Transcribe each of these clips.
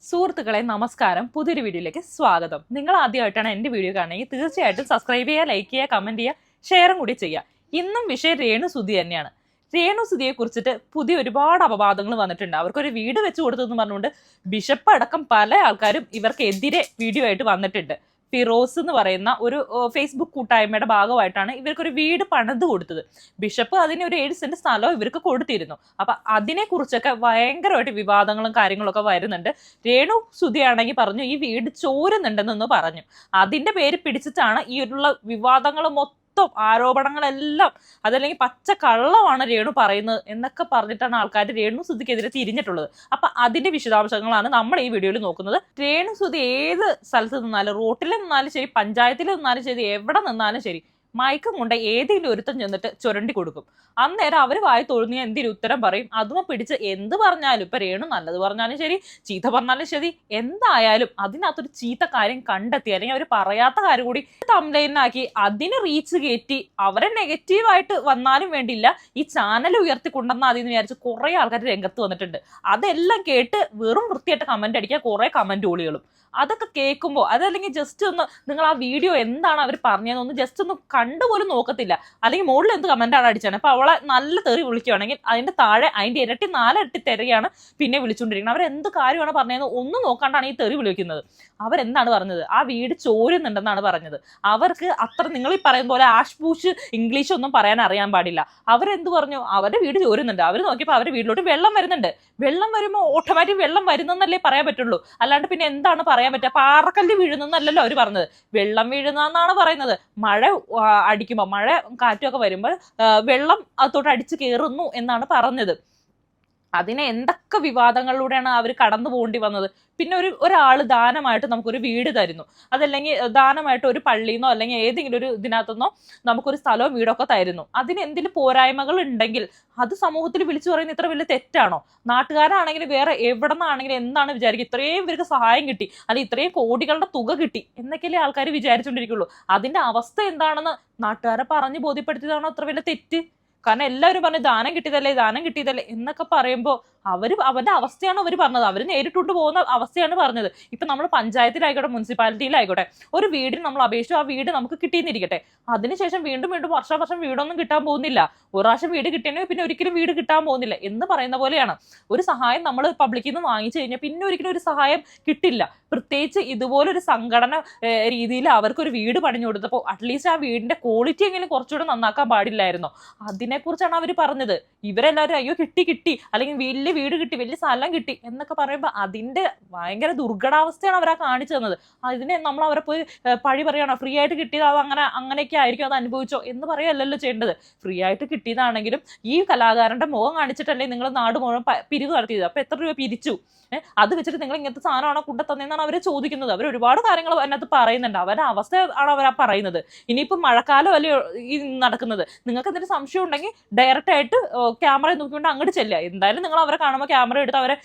സുഹൃത്തുക്കളെ നമസ്കാരം. പുതിയൊരു വീഡിയോയിലേക്ക് സ്വാഗതം. നിങ്ങൾ ആദ്യമായിട്ടാണ് എൻ്റെ വീഡിയോ കാണുന്നതെങ്കിൽ തീർച്ചയായിട്ടും സബ്സ്ക്രൈബ് ചെയ്യുക, ലൈക്ക് ചെയ്യുക, കമന്റ് ചെയ്യുക, ഷെയറും കൂടി ചെയ്യുക. ഇന്നും വിഷയം രേണുസുതി തന്നെയാണ്. രേണുസുതിയെ കുറിച്ചിട്ട് പുതിയ ഒരുപാട് അപവാദങ്ങൾ വന്നിട്ടുണ്ട്. അവർക്കൊരു വീട് വെച്ച് കൊടുത്തെന്ന് പറഞ്ഞുകൊണ്ട് ബിഷപ്പ് അടക്കം പല ആൾക്കാരും ഇവർക്കെതിരെ വീഡിയോ ആയിട്ട് വന്നിട്ടുണ്ട്. ഫിറോസ് എന്ന് പറയുന്ന ഒരു ഫേസ്ബുക്ക് കൂട്ടായ്മയുടെ ഭാഗമായിട്ടാണ് ഇവർക്കൊരു വീട് പണിത് കൊടുത്തത്. ബിഷപ്പ് അതിന് ഒരു 7 സെന്റ് സ്ഥലവും ഇവർക്ക് കൊടുത്തിരുന്നു. അപ്പൊ അതിനെ കുറിച്ചൊക്കെ ഭയങ്കരമായിട്ട് വിവാദങ്ങളും കാര്യങ്ങളൊക്കെ വരുന്നുണ്ട്. രേണു സുധിയാണെങ്കിൽ പറഞ്ഞു ഈ വീട് ചോരുന്നുണ്ടെന്നൊന്ന് പറഞ്ഞു. അതിന്റെ പേര് പിടിച്ചിട്ടാണ് ഈ ഉള്ള വിവാദങ്ങൾ മൊത്തം ആരോപണങ്ങളെല്ലാം അതല്ലെങ്കിൽ പച്ച കള്ളമാണ് രേണു പറയുന്നത് എന്നൊക്കെ പറഞ്ഞിട്ടാണ് ആൾക്കാർ രേണു സുധിക്കെതിരെ തിരിഞ്ഞിട്ടുള്ളത്. അപ്പൊ അതിന്റെ വിശദാംശങ്ങളാണ് നമ്മൾ ഈ വീഡിയോയിൽ നോക്കുന്നത്. രേണു സുധി ഏത് സ്ഥലത്ത് നിന്നാലും, റോട്ടിൽ നിന്നാലും ശരി, പഞ്ചായത്തിൽ നിന്നാലും ശരി, എവിടെ നിന്നാലും ശരി, മയക്കം കൊണ്ട് ഏതെങ്കിലും ഒരുത്തം ചെന്നിട്ട് ചുരണ്ടി കൊടുക്കും. അന്നേരം അവർ വായി തൊഴുന്നിയ എന്തിനും ഉത്തരം പറയും. അതും പിടിച്ച് എന്ത് പറഞ്ഞാലും, ഇപ്പൊ രേണു നല്ലത് പറഞ്ഞാലും ശരി, ചീത്ത പറഞ്ഞാലും ശരി, എന്തായാലും അതിനകത്തൊരു ചീത്ത കാര്യം കണ്ടെത്തി അല്ലെങ്കിൽ അവർ പറയാത്ത കാര്യം കൂടി തംബ്നെയിലാക്കി അതിന് റീച്ച് കയറ്റി അവരെ നെഗറ്റീവായിട്ട് വന്നാലും വേണ്ടിയില്ല ഈ ചാനൽ ഉയർത്തി കൊണ്ടുവന്നാൽ അതിന്ന് വിചാരിച്ച് കുറെ ആൾക്കാർ രംഗത്ത് വന്നിട്ടുണ്ട്. അതെല്ലാം കേട്ട് വെറും വൃത്തിയായിട്ട് കമന്റ് അടിക്കുക, കുറെ കമന്റ് ഓളികളും. അതൊക്കെ കേൾക്കുമ്പോൾ അതല്ലെങ്കിൽ ജസ്റ്റ് ഒന്ന് നിങ്ങൾ ആ വീഡിയോ എന്താണ് അവർ പറഞ്ഞതെന്ന് ജസ്റ്റ് ഒന്ന് കണ്ടുപോലും നോക്കത്തില്ല. അല്ലെങ്കിൽ മുകളിൽ എന്ത് കമന്റാണ് അടിച്ചാണ്. അപ്പൊ അവളെ നല്ല തെറി വിളിക്കുകയാണെങ്കിൽ അതിന്റെ താഴെ അതിന്റെ ഇരട്ടി 4 ഇരട്ടി തെറിയാണ് പിന്നെ വിളിച്ചുകൊണ്ടിരിക്കുന്നത്. അവരെന്ത് കാര്യമാണ് പറഞ്ഞതെന്ന് ഒന്നും നോക്കാണ്ടാണ് ഈ തെറി വിളിക്കുന്നത്. അവരെന്താണ് പറഞ്ഞത്? ആ വീട് ചോരുന്നുണ്ടെന്നാണ് പറഞ്ഞത്. അവർക്ക് അത്ര നിങ്ങൾ ഈ പറയുന്ന പോലെ ആഷ്പൂഷ് ഇംഗ്ലീഷ് ഒന്നും പറയാൻ അറിയാൻ പാടില്ല. അവരെന്ത് പറഞ്ഞു? അവരുടെ വീട് ചോരുന്നുണ്ട്. അവർ നോക്കിയപ്പോൾ അവരുടെ വീട്ടിലോട്ട് വെള്ളം വരുന്നുണ്ട്. വെള്ളം വരുമ്പോൾ ഓട്ടോമാറ്റിക് വെള്ളം വരുന്നെന്നല്ലേ പറയാൻ പറ്റുള്ളൂ. അല്ലാണ്ട് പിന്നെ എന്താണ് പറയാൻ പറ്റുക? പാറക്കല്ല് വീഴുന്നല്ലോ അവർ പറഞ്ഞത്. വെള്ളം വീഴുന്നെന്നാണ് പറയുന്നത്. മഴ അടിക്കുമ്പോൾ, മഴ കാറ്റുമൊക്കെ വരുമ്പോൾ വെള്ളം അതോട്ട് അടിച്ചു കയറുന്നു എന്നാണ് പറഞ്ഞത്. അതിനെ എന്തൊക്കെ വിവാദങ്ങളിലൂടെയാണ് അവർ കടന്നു പോകേണ്ടി വന്നത്. പിന്നെ ഒരാൾ ദാനമായിട്ട് നമുക്കൊരു വീട് തരുന്നു, അതല്ലെങ്കിൽ ദാനമായിട്ട് ഒരു പള്ളിന്നോ അല്ലെങ്കിൽ ഏതെങ്കിലും ഒരു ഇതിനകത്തുനിന്നോ നമുക്കൊരു സ്ഥലവും വീടൊക്കെ തരുന്നു. അതിന് എന്തെങ്കിലും പോരായ്മകൾ ഉണ്ടെങ്കിൽ അത് സമൂഹത്തിൽ വിളിച്ചു പറയുന്നത് ഇത്ര വലിയ തെറ്റാണോ? നാട്ടുകാരാണെങ്കിൽ വേറെ എവിടെ നിന്നാണെങ്കിലും എന്താണ് വിചാരിക്കുക? ഇത്രയും ഇവർക്ക് സഹായം കിട്ടി, അല്ലെങ്കിൽ ഇത്രയും കോടികളുടെ തുക കിട്ടി എന്നൊക്കെയല്ലേ ആൾക്കാർ വിചാരിച്ചുകൊണ്ടിരിക്കുള്ളൂ. അതിന്റെ അവസ്ഥ എന്താണെന്ന് നാട്ടുകാരെ പറഞ്ഞ് ബോധ്യപ്പെടുത്തിയതാണോ അത്ര വലിയ തെറ്റ്? കാരണം എല്ലാവരും പറഞ്ഞു ദാനം കിട്ടിയതല്ലേ എന്നൊക്കെ പറയുമ്പോൾ അവരുടെ അവസ്ഥയാണ് അവർ പറഞ്ഞത്. അവർ നേരിട്ടുണ്ട് പോകുന്ന അവസ്ഥയാണ് പറഞ്ഞത്. ഇപ്പൊ നമ്മൾ പഞ്ചായത്തിലായിക്കോട്ടെ, മുനിസിപ്പാലിറ്റിയിലായിക്കോട്ടെ, ഒരു വീടിന് നമ്മൾ അപേക്ഷിച്ചു, ആ വീട് നമുക്ക് കിട്ടിയെന്നിരിക്കട്ടെ, അതിനുശേഷം വീണ്ടും വർഷം വീടൊന്നും കിട്ടാൻ പോകുന്നില്ല. ഒരു പ്രാവശ്യം വീട് കിട്ടിയെങ്കിൽ പിന്നെ ഒരിക്കലും വീട് കിട്ടാൻ പോകുന്നില്ല എന്ന് പറയുന്ന പോലെയാണ്. ഒരു സഹായം നമ്മൾ പബ്ലിക്കിൽ നിന്ന് വാങ്ങിച്ചു കഴിഞ്ഞാൽ പിന്നെ ഒരിക്കലും ഒരു സഹായം കിട്ടില്ല. പ്രത്യേകിച്ച് ഇതുപോലൊരു സംഘടന രീതിയിൽ അവർക്കൊരു വീട് പണിഞ്ഞു കൊടുത്തപ്പോൾ അറ്റ്ലീസ്റ്റ് ആ വീടിന്റെ ക്വാളിറ്റി എങ്കിലും കുറച്ചുകൂടെ നന്നാക്കാൻ പാടില്ലായിരുന്നോ? അതിനെക്കുറിച്ചാണ് അവർ പറഞ്ഞത്. ഇവരെല്ലാവരും അയ്യോ കിട്ടി അല്ലെങ്കിൽ വലിയ വീട് കിട്ടി, വലിയ സ്ഥലം കിട്ടി എന്നൊക്കെ പറയുമ്പോൾ അതിന്റെ ഭയങ്കര ദുർഘടാവസ്ഥയാണ് അവരാ കാണിച്ചു തന്നത്. അതിനെ നമ്മൾ അവരെ പോയി പഴി പറയണോ? ഫ്രീ ആയിട്ട് കിട്ടിയത് അത് അങ്ങനെയൊക്കെ ആയിരിക്കും, അത് അനുഭവിച്ചോ എന്ന് പറയല്ലോ ചെയ്യേണ്ടത്. ഫ്രീ ആയിട്ട് കിട്ടിയതാണെങ്കിലും ഈ കലാകാരന്റെ മുഖം കാണിച്ചിട്ടല്ലേ നിങ്ങൾ നാട് മുഴുവൻ പിരിവ് നടത്തിയത്. അപ്പൊ എത്ര രൂപ പിരിച്ചു? അത് വെച്ചിട്ട് നിങ്ങൾ ഇങ്ങനത്തെ സാധനമാണോ കൊണ്ടുതന്നെന്നാണ് അവരെ ചോദിക്കുന്നത്. അവർ ഒരുപാട് കാര്യങ്ങൾ അതിനകത്ത് പറയുന്നുണ്ട്. അവരുടെ അവസ്ഥ ആണ് അവരാ പറയുന്നത്. ഇനിയിപ്പോൾ മഴക്കാലം അല്ലേ ഈ നടക്കുന്നത്, നിങ്ങൾക്ക് എന്തെങ്കിലും സംശയം ഉണ്ടെങ്കിൽ ഡയറക്റ്റ് ആയിട്ട് ക്യാമറ നോക്കിക്കൊണ്ട് അങ്ങോട്ട് ചെല്ലുക. എന്തായാലും നിങ്ങൾ അവരെ കാണുമ്പോൾ ക്യാമറ എടുത്ത് അവരെ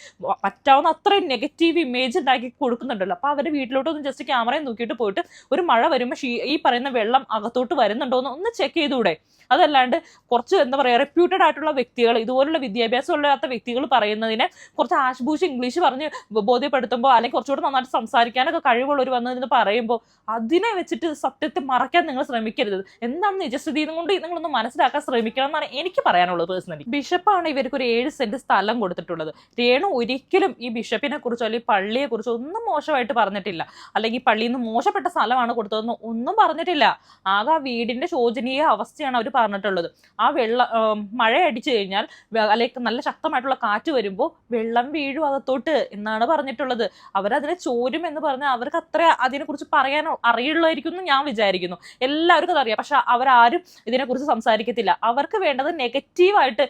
പറ്റാവുന്ന അത്രയും നെഗറ്റീവ് ഇമേജ് ഉണ്ടാക്കി കൊടുക്കുന്നുണ്ടല്ലോ. അപ്പൊ അവരുടെ വീട്ടിലോട്ടൊന്ന് ജസ്റ്റ് ക്യാമറയും നോക്കിയിട്ട് പോയിട്ട് ഒരു മഴ വരുമ്പോൾ ഈ പറയുന്ന വെള്ളം അകത്തോട്ട് വരുന്നുണ്ടോ എന്ന് ഒന്ന് ചെക്ക് ചെയ്തുകൂടെ? അതല്ലാണ്ട് കുറച്ച് എന്താ പറയുക, റെപ്യൂട്ടഡ് ആയിട്ടുള്ള വ്യക്തികൾ, ഇതുപോലുള്ള വിദ്യാഭ്യാസം ഇല്ലാത്ത വ്യക്തികൾ പറയുന്നതിനെ കുറച്ച് ആഷ്ഭൂഷ് ഇംഗ്ലീഷ് പറഞ്ഞ് ബോധ്യപ്പെടുത്തുമ്പോൾ, അല്ലെങ്കിൽ കുറച്ചുകൂടെ നന്നായിട്ട് സംസാരിക്കാനൊക്കെ കഴിവുള്ളവർ വന്നതെന്ന് പറയുമ്പോൾ അതിനെ വെച്ചിട്ട് സത്യത്തെ മറയ്ക്കാൻ നിങ്ങൾ ശ്രമിക്കരുത്. എന്താണ് നിജസ്ഥിതി കൊണ്ട് നിങ്ങളൊന്ന് മനസ്സിലാക്കാൻ ശ്രമിക്കണം എന്നാണ് എനിക്ക് പറയാനുള്ളത്. പേഴ്സണലി ബിഷപ്പാണ് ഇവർക്ക് ഒരു 7 സെന്റ് സ്ഥലം കൊടുത്തിട്ടുള്ളത്. രേണു ഒരിക്കലും ഈ ബിഷപ്പിനെ കുറിച്ചോ അല്ലെങ്കിൽ പള്ളിയെ കുറിച്ചോ ഒന്നും മോശമായിട്ട് പറഞ്ഞിട്ടില്ല. അല്ലെങ്കിൽ പള്ളിയിൽ നിന്ന് മോശപ്പെട്ട സ്ഥലമാണ് കൊടുത്തതെന്ന് ഒന്നും പറഞ്ഞിട്ടില്ല. ആകെ ആ വീടിന്റെ ശോചനീയ അവസ്ഥയാണ് അവർ പറഞ്ഞിട്ടുള്ളത്. ആ മഴ അടിച്ചു കഴിഞ്ഞാൽ അല്ലെങ്കിൽ നല്ല ശക്തമായിട്ടുള്ള കാറ്റ് വരുമ്പോൾ വെള്ളം വീഴും അകത്തോട്ട് എന്നാണ് പറഞ്ഞിട്ടുള്ളത്. അവരതിനെ ചോരും എന്ന് പറഞ്ഞാൽ അവർക്ക് അത്ര അതിനെക്കുറിച്ച് പറയാൻ അറിയുള്ളായിരിക്കും എന്ന് ഞാൻ വിചാരിക്കുന്നു. എല്ലാവർക്കും അതറിയാം. പക്ഷെ അവരാരും ഇതിനെക്കുറിച്ച് സംസാരിക്കത്തില്ല. അവർക്ക് വേണ്ടത് നെഗറ്റീവായിട്ട്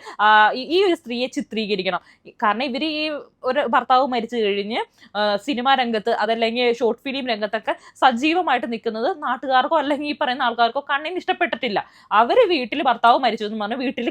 ഈ ഒരു സ്ത്രീയെ ചിത്രീകരിക്കണം. കാരണം ഇവർ ഈ ഒരു ഭർത്താവ് മരിച്ചു കഴിഞ്ഞ് സിനിമാ രംഗത്ത് അതല്ലെങ്കിൽ ഷോർട്ട് ഫിലിം രംഗത്തൊക്കെ സജീവമായിട്ട് നിൽക്കുന്നത് നാട്ടുകാർക്കോ അല്ലെങ്കിൽ ഈ പറയുന്ന ആൾക്കാർക്കോ കണ്ണിന് ഇഷ്ടപ്പെട്ടിട്ടില്ല. അവര് വീട്ടിൽ ഭർത്താവ് മരിച്ചു എന്ന് പറഞ്ഞാൽ വീട്ടിൽ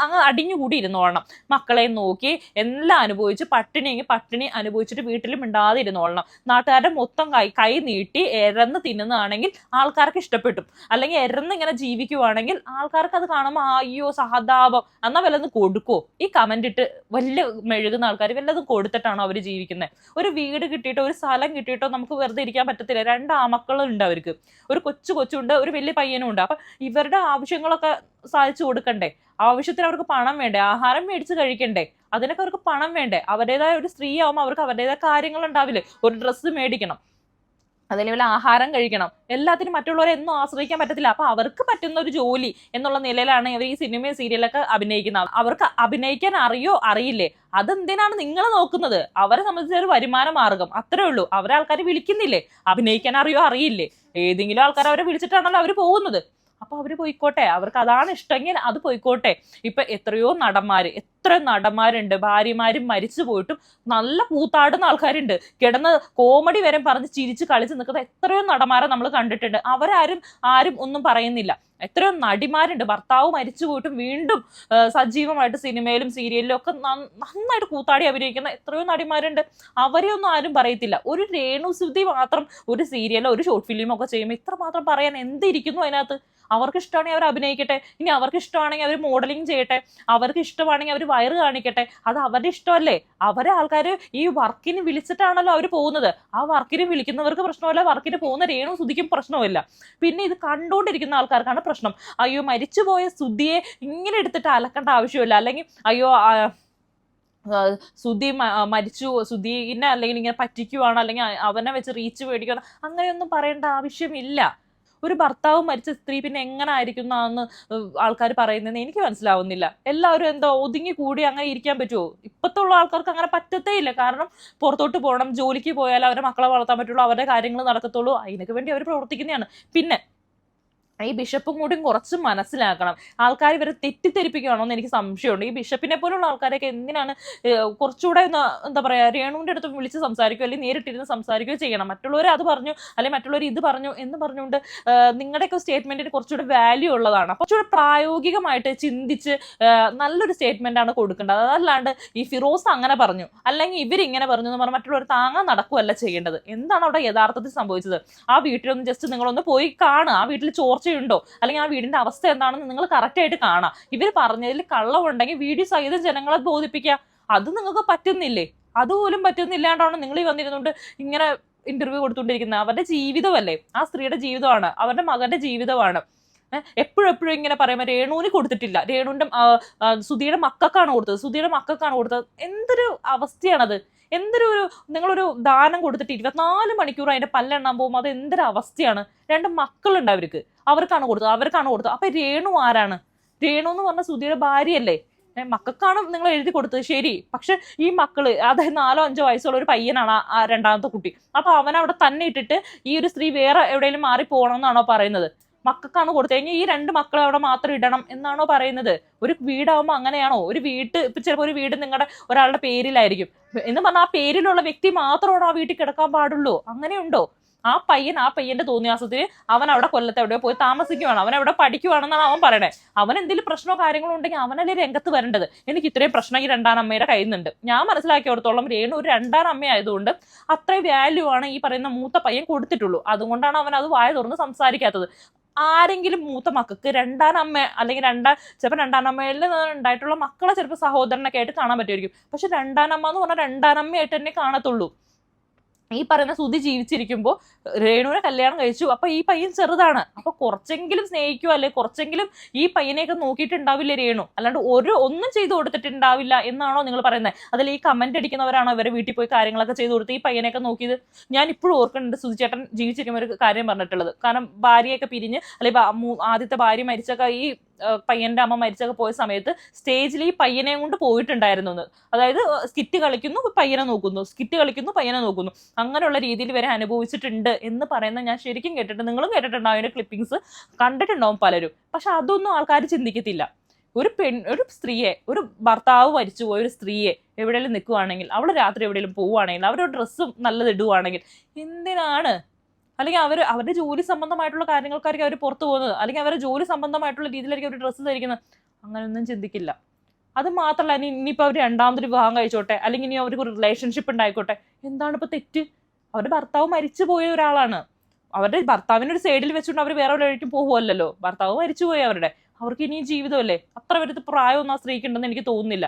അങ്ങ് അടിഞ്ഞുകൂടി ഇരുന്നോളണം. മക്കളെ നോക്കി എല്ലാം അനുഭവിച്ച് പട്ടിണി അനുഭവിച്ചിട്ട് വീട്ടിൽ മിണ്ടാതെ ഇരുന്നോളണം. നാട്ടുകാരുടെ മൊത്തം കൈ നീട്ടി എരന്ന് തിന്നുന്നതാണെങ്കിൽ ആൾക്കാർക്ക് ഇഷ്ടപ്പെട്ടു. അല്ലെങ്കിൽ എരന്ന് ഇങ്ങനെ ജീവിക്കുവാണെങ്കിൽ ആൾക്കാർക്ക് അത് കാണുമ്പോൾ അയ്യോ സഹതാപം എന്നാ വല്ലതും കൊടുക്കോ? ഈ കമന്റ് ഇട്ട് വലിയ മെഴുകുന്ന ആൾക്കാർ വല്ലതും കൊടുത്തിട്ടാണോ അവർ ജീവിക്കുന്നത്? ഒരു വീട് കിട്ടിയിട്ടോ ഒരു സ്ഥലം കിട്ടിയിട്ടോ നമുക്ക് വെറുതെ ഇരിക്കാൻ പറ്റത്തില്ല. 2 ആമക്കളുണ്ട് അവർക്ക്, ഒരു കൊച്ചുണ്ട്, ഒരു വലിയ പയ്യനും ഉണ്ട്. അപ്പൊ ഇവരുടെ ആവശ്യങ്ങളൊക്കെ സാധിച്ചു കൊടുക്കണ്ടേ? ആവശ്യത്തിന് അവർക്ക് പണം വേണ്ടേ? ആഹാരം മേടിച്ച് കഴിക്കണ്ടേ? അതിനൊക്കെ അവർക്ക് പണം വേണ്ടേ? അവരുടേതായ ഒരു സ്ത്രീ ആവുമ്പോൾ അവർക്ക് അവരുടേതായ കാര്യങ്ങൾ ഉണ്ടാവില്ലേ? ഒരു ഡ്രസ്സ് മേടിക്കണം, അതേപോലെ ആഹാരം കഴിക്കണം, എല്ലാത്തിനും മറ്റുള്ളവരെ എന്നും ആശ്രയിക്കാൻ പറ്റത്തില്ല. അപ്പൊ അവർക്ക് പറ്റുന്ന ഒരു ജോലി എന്നുള്ള നിലയിലാണ് ഇവർ ഈ സിനിമയും സീരിയലൊക്കെ അഭിനയിക്കുന്നത്. അവർക്ക് അഭിനയിക്കാൻ അറിയോ അറിയില്ലേ, അതെന്തിനാണ് നിങ്ങൾ നോക്കുന്നത്? അവരെ സംബന്ധിച്ച ഒരു വരുമാന മാർഗം അത്രേ ഉള്ളൂ. അവരെ ആൾക്കാർ വിളിക്കുന്നില്ലേ? അഭിനയിക്കാൻ അറിയോ അറിയില്ലേ? ഏതെങ്കിലും ആൾക്കാർ അവരെ വിളിച്ചിട്ടാണല്ലോ അവർ പോകുന്നത്. അപ്പൊ അവര് പോയിക്കോട്ടെ, അവർക്ക് അതാണ് ഇഷ്ടമെങ്കിൽ അത് പോയിക്കോട്ടെ. ഇപ്പൊ എത്ര നടന്മാരുണ്ട്, ഭാര്യമാരും മരിച്ചു പോയിട്ടും നല്ല കൂത്താടുന്ന ആൾക്കാരുണ്ട്, കിടന്ന് കോമഡി വരെ പറഞ്ഞ് ചിരിച്ച് കളിച്ച് നിൽക്കുന്ന എത്രയോ നടന്മാരെ നമ്മൾ കണ്ടിട്ടുണ്ട്. ആരും ഒന്നും പറയുന്നില്ല. എത്രയോ നടിമാരുണ്ട്, ഭർത്താവ് മരിച്ചു പോയിട്ടും വീണ്ടും സജീവമായിട്ട് സിനിമയിലും സീരിയലിലും ഒക്കെ നന്നായിട്ട് കൂത്താടി അഭിനയിക്കുന്ന എത്രയോ നടിമാരുണ്ട്. അവരെ ഒന്നും ആരും പറയത്തില്ല. ഒരു രേണുസുതി മാത്രം ഒരു സീരിയലോ ഒരു ഷോർട്ട് ഫിലിമോ ഒക്കെ ചെയ്യുമ്പോൾ ഇത്ര മാത്രം പറയാൻ എന്തിരിക്കുന്നു അതിനകത്ത്? അവർക്ക് ഇഷ്ടമാണെങ്കിൽ അവർ അഭിനയിക്കട്ടെ, ഇനി അവർക്ക് ഇഷ്ടമാണെങ്കിൽ അവർ മോഡലിംഗ് ചെയ്യട്ടെ, അവർക്ക് ഇഷ്ടമാണെങ്കിൽ അവർ വയറ് കാണിക്കട്ടെ, അത് അവരുടെ ഇഷ്ടമല്ലേ? അവരെ ആൾക്കാർ ഈ വർക്കിന് വിളിച്ചിട്ടാണല്ലോ അവർ പോകുന്നത്. ആ വർക്കിന് വിളിക്കുന്നവർക്ക് പ്രശ്നമില്ല, വർക്കിന് പോകുന്ന രേണുസുതിക്കും പ്രശ്നമില്ല. പിന്നെ ഇത് കണ്ടുകൊണ്ടിരിക്കുന്ന ആൾക്കാർക്കാണ് പ്രശ്നം. അയ്യോ മരിച്ചുപോയ സുധിയെ ഇങ്ങനെ എടുത്തിട്ട് അലക്കേണ്ട ആവശ്യമില്ല, അല്ലെങ്കിൽ അയ്യോ സുധി മരിച്ചു, സുധീനെ അല്ലെങ്കിൽ ഇങ്ങനെ പറ്റിക്കുവാണ്, അല്ലെങ്കിൽ അവനെ വെച്ച് റീച്ച് മേടിക്കുകയാണ്, അങ്ങനെയൊന്നും പറയേണ്ട ആവശ്യമില്ല. ഒരു ഭർത്താവ് മരിച്ച സ്ത്രീ പിന്നെ എങ്ങനെ ആയിരിക്കുന്നതെന്ന് ആൾക്കാർ പറയുന്നതെന്ന് എനിക്ക് മനസ്സിലാവുന്നില്ല. എല്ലാവരും എന്താ ഒതുങ്ങി കൂടി അങ്ങനെ ഇരിക്കാൻ പറ്റുമോ? ഇപ്പത്തുള്ള ആൾക്കാർക്ക് അങ്ങനെ പറ്റത്തേ ഇല്ല. കാരണം പുറത്തോട്ട് പോകണം, ജോലിക്ക് പോയാൽ അവരെ മക്കളെ വളർത്താൻ പറ്റുള്ളൂ, അവരുടെ കാര്യങ്ങൾ നടക്കത്തുള്ളൂ. അതിനൊക്കെ വേണ്ടി അവർ പ്രവർത്തിക്കുന്നതാണ്. പിന്നെ ഈ ബിഷപ്പും കൂടിയും കുറച്ച് മനസ്സിലാക്കണം. ആൾക്കാർ ഇവരെ തെറ്റിദ്ധരിപ്പിക്കുകയാണോ എന്ന് എനിക്ക് സംശയമുണ്ട്. ഈ ബിഷപ്പിനെ പോലുള്ള ആൾക്കാരൊക്കെ എന്തിനാണ് കുറച്ചുകൂടെ എന്താ പറയാ, രേണുവിന്റെ അടുത്ത് വിളിച്ച് സംസാരിക്കുകയോ അല്ലെങ്കിൽ നേരിട്ടിരുന്ന് സംസാരിക്കുകയോ ചെയ്യണം. മറ്റുള്ളവർ അത് പറഞ്ഞു അല്ലെങ്കിൽ മറ്റുള്ളവർ ഇത് പറഞ്ഞു എന്ന് പറഞ്ഞുകൊണ്ട് നിങ്ങളുടെയൊക്കെ സ്റ്റേറ്റ്മെന്റിന് കുറച്ചുകൂടെ വാല്യൂ ഉള്ളതാണ്. അപ്പോൾ കുറച്ചുകൂടെ പ്രായോഗികമായിട്ട് ചിന്തിച്ച് നല്ലൊരു സ്റ്റേറ്റ്മെന്റ് ആണ് കൊടുക്കേണ്ടത്. അതല്ലാണ്ട് ഈ ഫിറോസ് അങ്ങനെ പറഞ്ഞു അല്ലെങ്കിൽ ഇവരിങ്ങനെ പറഞ്ഞു എന്ന് പറഞ്ഞാൽ മറ്റുള്ളവർ താങ്ങാൻ നടക്കുകയല്ല ചെയ്യേണ്ടത്. എന്താണ് അവിടെ യഥാർത്ഥത്തിൽ സംഭവിച്ചത്? ആ വീട്ടിലൊന്ന് ജസ്റ്റ് നിങ്ങളൊന്ന് പോയി കാണുക. ആ വീട്ടിൽ ചോർച്ചയുണ്ടോ അല്ലെങ്കിൽ ആ വീടിന്റെ അവസ്ഥ എന്താണെന്ന് നിങ്ങൾ കറക്റ്റ് ആയിട്ട് കാണാം. ഇവർ പറഞ്ഞതിൽ കള്ളമുണ്ടെങ്കിൽ വീഡിയോ സഹിതം ജനങ്ങളെ ബോധിപ്പിക്കുക. അത് നിങ്ങൾക്ക് പറ്റുന്നില്ലേ? അതുപോലും പറ്റുന്നില്ലാണ്ടാണ് നിങ്ങൾ ഈ വന്നിരുന്നുകൊണ്ട് ഇങ്ങനെ ഇന്റർവ്യൂ കൊടുത്തുകൊണ്ടിരിക്കുന്നത്. അവരുടെ ജീവിതമല്ലേ, ആ സ്ത്രീയുടെ ജീവിതമാണ്, അവരുടെ മകന്റെ ജീവിതമാണ്. എപ്പോഴും ഇങ്ങനെ പറയുമ്പോൾ രേണുവിന് കൊടുത്തിട്ടില്ല, സുധിയുടെ മക്കൾക്കാണ് കൊടുത്തത്. എന്തൊരു അവസ്ഥയാണത്? നിങ്ങളൊരു ദാനം കൊടുത്തിട്ട് 24 മണിക്കൂർ അതിന്റെ പല്ലെണ്ണാൻ പോകുമ്പോൾ അത് എന്തൊരു അവസ്ഥയാണ്? 2 മക്കളുണ്ട് അവർക്കാണ് കൊടുത്തത്. അപ്പൊ രേണു ആരാണ്? രേണു എന്ന് പറഞ്ഞ സുധിയുടെ ഭാര്യയല്ലേ? മക്കൾക്കാണ് നിങ്ങൾ എഴുതി കൊടുത്തത്, ശരി. പക്ഷെ ഈ മക്കള്, അതായത് 4-5 വയസ്സുള്ള ഒരു പയ്യനാണ് ആ രണ്ടാമത്തെ കുട്ടി. അപ്പൊ അവനവിടെ തന്നെ ഇട്ടിട്ട് ഈ ഒരു സ്ത്രീ വേറെ എവിടെയെങ്കിലും മാറി പോകണമെന്നാണോ പറയുന്നത്? മക്കൾക്കാണ് കൊടുത്തെങ്കിൽ ഈ 2 മക്കളെ അവിടെ മാത്രം ഇടണം എന്നാണോ പറയുന്നത്? ഒരു വീടാവുമ്പോൾ അങ്ങനെയാണോ? ഒരു വീട്ട് ഇപ്പൊ ചിലപ്പോൾ ഒരു വീട് നിങ്ങളുടെ ഒരാളുടെ പേരിലായിരിക്കും എന്ന് പറഞ്ഞാൽ ആ പേരിലുള്ള വ്യക്തി മാത്രമാണ് ആ വീട്ടിൽ കിടക്കാൻ പാടുള്ളൂ. അങ്ങനെയുണ്ടോ? ആ പയ്യന്റെ തോന്നിയാസത്തിന് അവൻ അവിടെ കൊല്ലത്ത് എവിടെയോ പോയി താമസിക്കുവാണ്, അവൻ എവിടെ പഠിക്കുവാണെന്നാണ് അവൻ പറയണേ. അവൻ എന്തെങ്കിലും പ്രശ്നമോ കാര്യങ്ങളോ ഉണ്ടെങ്കിൽ അവനല്ലേ രംഗത്ത് വരേണ്ടത്. എനിക്ക് ഇത്രയും പ്രശ്നം ഈ 2ാം അമ്മയുടെ കയ്യിൽ നിന്നുണ്ട്. ഞാൻ മനസ്സിലാക്കിയിടത്തോളം രേണു ഒരു 2ാം അമ്മ ആയതുകൊണ്ട് അത്രയും വാല്യൂ ആണ് ഈ പറയുന്ന മൂത്ത പയ്യൻ കൊടുത്തിട്ടുള്ളൂ. അതുകൊണ്ടാണ് അവൻ അത് വായ തുറന്ന് സംസാരിക്കാത്തത്. ആരെങ്കിലും മൂത്ത മക്കൾക്ക് 2ാം അമ്മ അല്ലെങ്കിൽ ചിലപ്പോൾ 2ാം അമ്മയിൽ ഉണ്ടായിട്ടുള്ള മക്കളെ ചിലപ്പോൾ സഹോദരനൊക്കെ ആയിട്ട് കാണാൻ പറ്റുമായിരിക്കും. പക്ഷെ 2ാം അമ്മ എന്ന് പറഞ്ഞാൽ 2ാം അമ്മയായിട്ട് തന്നെ കാണത്തുള്ളൂ. ഈ പറയുന്ന സുധി ജീവിച്ചിരിക്കുമ്പോൾ രേണുവിനെ കല്യാണം കഴിച്ചു. അപ്പൊ ഈ പയ്യൻ ചെറുതാണ്. അപ്പൊ കുറച്ചെങ്കിലും സ്നേഹിക്കുക, അല്ലെ കുറച്ചെങ്കിലും ഈ പയ്യനെയൊക്കെ നോക്കിയിട്ടുണ്ടാവില്ലേ രേണു? അല്ലാണ്ട് ഒന്നും ചെയ്തു കൊടുത്തിട്ടുണ്ടാവില്ല എന്നാണോ നിങ്ങൾ പറയുന്നത്? അതിൽ ഈ കമന്റ് അടിക്കുന്നവരാണോ ഇവരെ വീട്ടിൽ പോയി കാര്യങ്ങളൊക്കെ ചെയ്തു കൊടുത്ത് ഈ പയ്യനെയൊക്കെ നോക്കിയത്? ഞാൻ ഇപ്പോഴും ഓർക്കുന്നുണ്ട് സുധി ചേട്ടൻ ജീവിച്ചിരിക്കുമ്പോൾ ഒരു കാര്യം പറഞ്ഞിട്ടുള്ളത്. കാരണം ഭാര്യയൊക്കെ പിരിഞ്ഞ് അല്ലെങ്കിൽ ആദ്യത്തെ ഭാര്യ മരിച്ചൊക്കെ ഈ പയ്യന്റെ അമ്മ മരിച്ചൊക്കെ പോയ സമയത്ത് സ്റ്റേജിൽ ഈ പയ്യനെ കൊണ്ട് പോയിട്ടുണ്ടായിരുന്നു എന്ന്. അതായത് സ്കിറ്റ് കളിക്കുന്നു, പയ്യനെ നോക്കുന്നു, അങ്ങനെയുള്ള രീതിയിൽ വരെ അനുഭവിച്ചിട്ടുണ്ട് എന്ന് പറയുന്നത് ഞാൻ ശരിക്കും കേട്ടിട്ടുണ്ട്. നിങ്ങളും കേട്ടിട്ടുണ്ടാവും, അതിന്റെ ക്ലിപ്പിംഗ്സ് കണ്ടിട്ടുണ്ടാവും പലരും. പക്ഷെ അതൊന്നും ആൾക്കാർ ചിന്തിക്കത്തില്ല. ഒരു സ്ത്രീയെ, ഒരു ഭർത്താവ് മരിച്ചു പോയ ഒരു സ്ത്രീയെ എവിടെയെങ്കിലും നിൽക്കുവാണെങ്കിൽ, അവൾ രാത്രി എവിടെയെങ്കിലും പോവുകയാണെങ്കിൽ, അവരുടെ ഡ്രസ്സും നല്ലത് ഇടുവാണെങ്കിൽ എന്തിനാണ്? അല്ലെങ്കിൽ അവരുടെ ജോലി സംബന്ധമായിട്ടുള്ള കാര്യങ്ങൾക്കായിരിക്കും അവർ പുറത്തു പോകുന്നത്, അല്ലെങ്കിൽ അവരുടെ ജോലി സംബന്ധമായിട്ടുള്ള രീതിയിലായിരിക്കും അവർ ഡ്രസ്സ് ധരിക്കുന്നത്. അങ്ങനെയൊന്നും ചിന്തിക്കില്ല. അത് മാത്രമല്ല, ഇനിയിപ്പോൾ അവർ 2ാമതൊരു വിവാഹം കഴിച്ചോട്ടെ, അല്ലെങ്കിൽ ഇനി അവർക്ക് ഒരു റിലേഷൻഷിപ്പ് ഉണ്ടായിക്കോട്ടെ, എന്താണ് ഇപ്പോൾ തെറ്റ്? അവരുടെ ഭർത്താവ് മരിച്ചു പോയ ഒരാളാണ്. അവരുടെ ഭർത്താവിനൊരു സൈഡിൽ വെച്ചുകൊണ്ട് അവർ വേറെ എവിടേക്കും പോകുമല്ലോ. ഭർത്താവ് മരിച്ചുപോയി അവരുടെ. അവർക്ക് ഇനിയും ജീവിതമല്ലേ, അത്ര വലുത് പ്രായമൊന്നും ആ സ്ത്രീക്ക് ഉണ്ടെന്ന് എനിക്ക് തോന്നുന്നില്ല.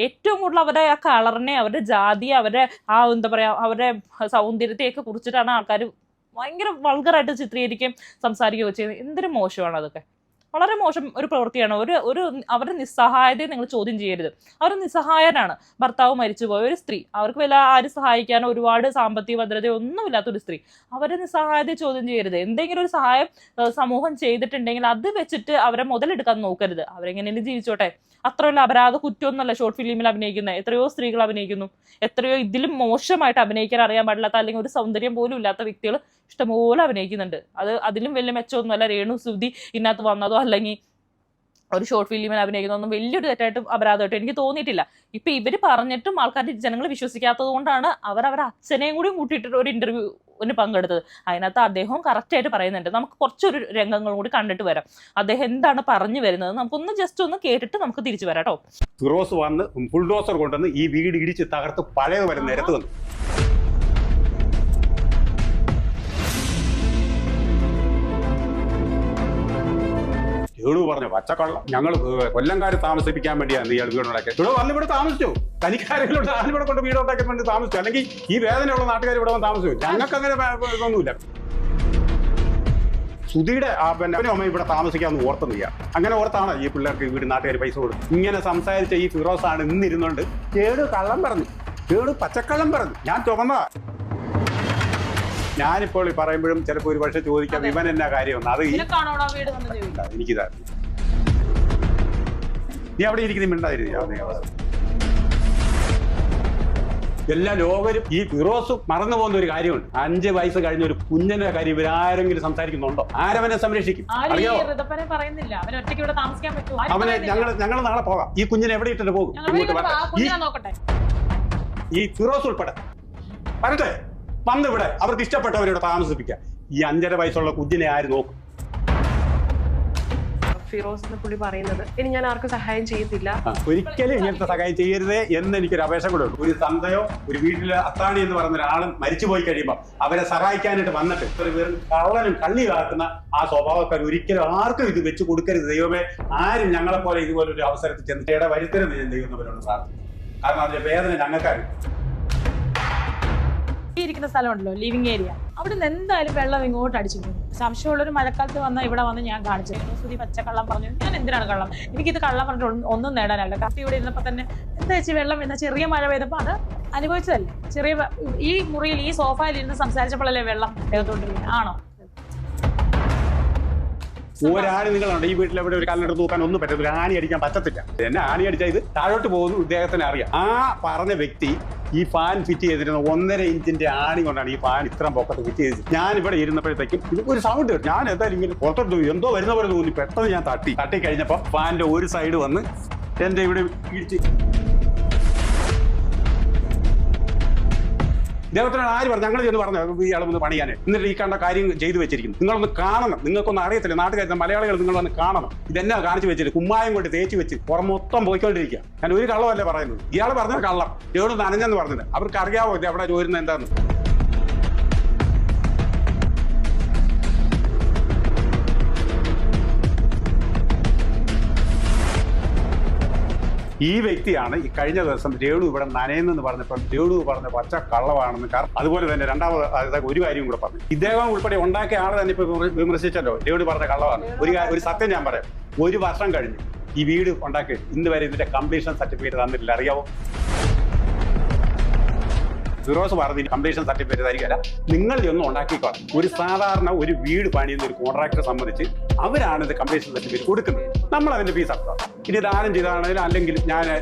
ഏറ്റവും കൂടുതൽ അവരുടെ ആ കളറിനെ, അവരുടെ ജാതിയെ, അവരുടെ ആ എന്താ പറയാ, അവരുടെ സൗന്ദര്യത്തെയൊക്കെ കുറിച്ചിട്ടാണ് ആൾക്കാർ ഭയങ്കര വൾഗറായിട്ട് ചിത്രീകരിക്കുകയും സംസാരിക്കുകയൊക്കെ ചെയ്യുന്നത്. എന്തൊരു മോശമാണ് അതൊക്കെ, വളരെ മോശം ഒരു പ്രവൃത്തിയാണ്. ഒരു അവരുടെ നിസ്സഹായതയെ നിങ്ങൾ ചോദ്യം ചെയ്യരുത്. അവർ നിസ്സഹായരാണ്. ഭർത്താവ് മരിച്ചുപോയ ഒരു സ്ത്രീ, അവർക്ക് വല്ല ആരും സഹായിക്കാനോ ഒരുപാട് സാമ്പത്തിക ഭദ്രതയോ ഒന്നുമില്ലാത്തൊരു സ്ത്രീ, അവരുടെ നിസ്സഹായതയെ ചോദ്യം ചെയ്യരുത്. എന്തെങ്കിലും ഒരു സഹായം സമൂഹം ചെയ്തിട്ടുണ്ടെങ്കിൽ അത് വെച്ചിട്ട് അവരെ മുതലെടുക്കാൻ നോക്കരുത്. അവരെങ്ങനെയും ജീവിച്ചോട്ടെ. അത്രയുള്ള അപരാധ കുറ്റമൊന്നുമല്ല ഷോർട്ട് ഫിലിമിൽ അഭിനയിക്കുന്നത്. എത്രയോ സ്ത്രീകൾ അഭിനയിക്കുന്നു, എത്രയോ ഇതിലും മോശമായിട്ട് അഭിനയിക്കാൻ അറിയാൻ പാടില്ലാത്ത അല്ലെങ്കിൽ ഒരു സൗന്ദര്യം പോലും ഇല്ലാത്ത വ്യക്തികൾ ഇഷ്ടംപോലെ അഭിനയിക്കുന്നുണ്ട്. അതിലും വലിയ മെച്ചമൊന്നുമല്ല രേണു സുധി ഇതിനകത്ത് വന്നതോ അല്ലെങ്കിൽ ഒരു ഷോർട്ട് ഫിലിമിൽ അഭിനയിക്കുന്നതൊന്നും വലിയൊരു തെറ്റായിട്ടും അപരാധമായിട്ടും എനിക്ക് തോന്നിയിട്ടില്ല. ഇപ്പൊ ഇവര് പറഞ്ഞിട്ടും ആൾക്കാർ, ജനങ്ങൾ വിശ്വസിക്കാത്തത് കൊണ്ടാണ് അവരുടെ അച്ഛനെയും കൂടി കൂട്ടിയിട്ട് ഒരു ഇന്റർവ്യൂവിന് പങ്കെടുത്തത്. അതിനകത്ത് അദ്ദേഹവും കറക്റ്റായിട്ട് പറയുന്നുണ്ട്. നമുക്ക് കുറച്ചൊരു രംഗങ്ങളും കൂടി കണ്ടിട്ട് വരാം. അദ്ദേഹം എന്താണ് പറഞ്ഞു വരുന്നത് നമുക്കൊന്ന് ജസ്റ്റ് ഒന്ന് കേട്ടിട്ട് നമുക്ക് തിരിച്ചു വരാം കേട്ടോ. ഫിറോസ് വന്ന് ബുൾഡോസർ കൊണ്ടുവന്ന് ഈ വീട് ഇടിച്ച് തകർത്ത് പഴയത് വരെ നിരത്ത് വന്നു. ഏണു പറഞ്ഞു പച്ചക്കള്ളം, ഞങ്ങൾ കൊല്ലംകാർ താമസിപ്പിക്കാൻ വേണ്ടിയാണ് ഇയാൾ വീടുണ്ടാക്കിയത്. ഇവിടെ വന്ന് ഇവിടെ താമസിച്ചു, തനിക്കാരെങ്കിലും ഇവിടെ കൊണ്ട് വീടുണ്ടാക്കാൻ വേണ്ടി താമസിച്ചു, അല്ലെങ്കിൽ ഈ വേദനയുള്ള നാട്ടുകാർ ഇവിടെ വന്ന് താമസിച്ചു. ഞങ്ങൾക്ക് അങ്ങനെ ഇതൊന്നുമില്ല. സുധിയുടെ അമ്മ ഇവിടെ താമസിക്കാമെന്ന് ഓർത്തുന്നില്ല. അങ്ങനെ ഓർത്താണ് ഈ പിള്ളേർക്ക് വീട് നാട്ടുകാർ പൈസ കൊടുക്കും. ഇങ്ങനെ സംസാരിച്ച ഈ ഫിറോസാണ് ഇന്നിരുന്നുകൊണ്ട് ഏണു കള്ളം പറഞ്ഞു, ഏണു പച്ചക്കള്ളം പറഞ്ഞു, ഞാൻ ചുമന്നതാ. ഞാനിപ്പോൾ ഈ പറയുമ്പോഴും ചിലപ്പോൾ ഒരു പക്ഷേ ചോദിക്കാം ഇവൻ എന്നാ കാര്യമെന്ന്. അത് എനിക്കിതാ, നീ അവിടെ ഇരിക്കുന്ന മിണ്ടായിരുന്നു. എല്ലാ ലോകരും ഈ ഫിറോസും മറന്നു പോകുന്ന ഒരു കാര്യമുണ്ട്. 5 വയസ്സ് കഴിഞ്ഞ ഒരു കുഞ്ഞിന്റെ കാര്യം ഇവരാരെങ്കിലും സംസാരിക്കുന്നുണ്ടോ? ആരവനെ സംരക്ഷിക്കും? അവനെ ഞങ്ങൾ നാളെ പോകാം. ഈ കുഞ്ഞിനെ എവിടെ ഇട്ടിട്ട് പോകും? ഈ ഫിറോസ് ഉൾപ്പെടെ വരട്ടെ, വന്നിവിടെ അവർക്ക് ഇഷ്ടപ്പെട്ടവരിവിടെ താമസിപ്പിക്കാം. ഈ 5.5 വയസ്സുള്ള കുഞ്ഞിനെ ആര് നോക്കും? ഫിറോസ് പുള്ളി പറയുന്നത് ഇനി ഞാൻ ആർക്കും സഹായം ചെയ്യത്തില്ല, ഒരിക്കലും ഇങ്ങനത്തെ സഹായം ചെയ്യരുത് എന്ന് എനിക്കൊരു അപേക്ഷ കൂടെ ഉണ്ട്. ഒരു തന്തയോ ഒരു വീട്ടിലെ അത്താണി എന്ന് പറയുന്ന ഒരാളും മരിച്ചു പോയി കഴിയുമ്പോൾ അവരെ സഹായിക്കാനായിട്ട് വന്നിട്ട് ഒരു വെറും കള്ളനും കള്ളിയാക്കുന്ന ആ സ്വഭാവക്കാർ ഒരിക്കലും ആർക്കും ഇത് വെച്ച് കൊടുക്കരുത്. ദൈവമേ, ആരും ഞങ്ങളെപ്പോലെ ഇതുപോലൊരു അവസരത്തിൽ ചെന്നിട്ടയുടെ വരുത്തരുത് ഞാൻ ദൈവത്തിനവരോട് പ്രാർത്ഥിക്കും. കാരണം അതിന്റെ വേദന ഞങ്ങൾക്കറിയാം. ഈ ഇരിക്കുന്ന സ്ഥലമുണ്ടല്ലോ, ലിവിംഗ് ഏരിയ, അവിടെ നിന്ന് എന്തായാലും വെള്ളം ഇങ്ങോട്ട് അടിച്ചിട്ടുണ്ട്. സംശയമുള്ളൊരു മഴക്കാലത്ത് വന്നാൽ ഇവിടെ വന്ന് ഞാൻ കാണിച്ചു. സുധി പച്ചക്കള്ളം പറഞ്ഞു. ഞാൻ എന്തിനാണ് കള്ളം? എനിക്കിത് കള്ളം പറഞ്ഞിട്ട് ഒന്നും നേടാനല്ല. കത്തി ഇവിടെ ഇരുന്നപ്പോൾ തന്നെ എന്താ വെച്ച് വെള്ളം എന്ന ചെറിയ മഴ പെയ്തപ്പോൾ അത് അനുഭവിച്ചതല്ലേ. ചെറിയ ഈ മുറിയിൽ ഈ സോഫയിൽ ഇരുന്ന് സംസാരിച്ചപ്പോഴല്ലേ വെള്ളം ദേഹത്തോണ്ടിരിക്കുന്നത് ആണോ? ഒരാണ് നിങ്ങളുണ്ട് ഈ വീട്ടിൽ എവിടെ ഒരു കല്ലെടുത്ത് തൂക്കാൻ ഒന്നും പറ്റത്തില്ല. ആണി അടിക്കാൻ പറ്റത്തില്ല. എന്നെ ആണി അടിച്ചാൽ ഇത് താഴോട്ട് പോകുന്നു ഇദ്ദേഹത്തിന് അറിയാം. ആ പറഞ്ഞ വ്യക്തി ഈ ഫാൻ ഫിറ്റ് ചെയ്തിരുന്ന 1.5 ഇഞ്ചിന്റെ ആണി കൊണ്ടാണ് ഈ ഫാൻ ഇത്രയും പൊക്കത്ത് ഫിറ്റ് ചെയ്തത്. ഞാൻ ഇവിടെ ഇരുന്നപ്പോഴത്തേക്കും ഇത് ഒരു സൗണ്ട് കേട്ടു. ഞാൻ എന്തായാലും ഇങ്ങനെ പുറത്തോട്ട് എന്തോ വരുന്ന പോലെ തോന്നി. പെട്ടെന്ന് ഞാൻ തട്ടി കഴിഞ്ഞപ്പോൾ ഫാനിന്റെ ഒരു സൈഡ് വന്ന് എന്റെ ഇവിടെ ഇടിച്ച്. ഇദ്ദേഹത്തിനോട് ആര് പറഞ്ഞു? ഞങ്ങൾ ചെന്ന് പറഞ്ഞു ഇയാളൊന്ന് പണിയാനേ. എന്നിട്ട് ഈ കണ്ട കാര്യം ചെയ്തു വെച്ചിരിക്കുന്നു. നിങ്ങളൊന്ന് കാണണം. നിങ്ങൾക്കൊന്നും അറിയത്തില്ല, നാട്ടുകാർ മലയാളികൾ നിങ്ങളൊന്ന് കാണണം. ഇതെന്നാ കാണിച്ചു വെച്ചിട്ട് കുമ്മായം കൊണ്ട് തേച്ച് വെച്ച് പുറം മൊത്തം പോയിക്കൊണ്ടിരിക്കുക. ഞാൻ ഒരു കള്ളമല്ലേ പറയുന്നത്. ഇയാൾ പറഞ്ഞ കള്ളം എവിടെ നനഞ്ഞെന്ന് പറഞ്ഞത് അവർക്ക് അറിയാവോ ഇത് അവിടെ ചോരുന്നത് എന്താന്ന്? ഈ വ്യക്തിയാണ് ഈ കഴിഞ്ഞ ദിവസം രേണു ഇവിടെ നനയെന്ന് പറഞ്ഞപ്പോൾ രേണു പറഞ്ഞ പച്ച കള്ളമാണെന്ന്. കാരണം അതുപോലെ തന്നെ രണ്ടാമത് ഒരു കാര്യം കൂടെ പറഞ്ഞു. ഇദ്ദേഹം ഉൾപ്പെടെ ഉണ്ടാക്കിയ ആൾ തന്നെ ഇപ്പൊ വിമർശിച്ചല്ലോ രേണു പറഞ്ഞ കള്ളമാണ്. ഒരു സത്യം ഞാൻ പറയാം. 1 വർഷം കഴിഞ്ഞു ഈ വീട് ഉണ്ടാക്കി ഇന്ന് വരെ ഇതിന്റെ കംപ്ലീഷൻ സർട്ടിഫിക്കറ്റ് തന്നിട്ടില്ല. അറിയാവോ? ഫിറോസ് പറഞ്ഞ കംപ്ലീഷൻ സർട്ടിഫിക്കറ്റ് തരികയല്ല, നിങ്ങൾ ഒന്നും ഉണ്ടാക്കിക്കോളാം. ഒരു സാധാരണ ഒരു വീട് പണിയുന്ന ഒരു കോൺട്രാക്ടറെ സംബന്ധിച്ച് അവരാണ് ഇത് കംപ്ലീഷൻ സർട്ടിഫിക്കറ്റ് കൊടുക്കുന്നത്. നമ്മൾ അതിന്റെ ഫീസ് അടക്കാം. ഇനി ദാനം ചെയ്താണെങ്കിലും അല്ലെങ്കിൽ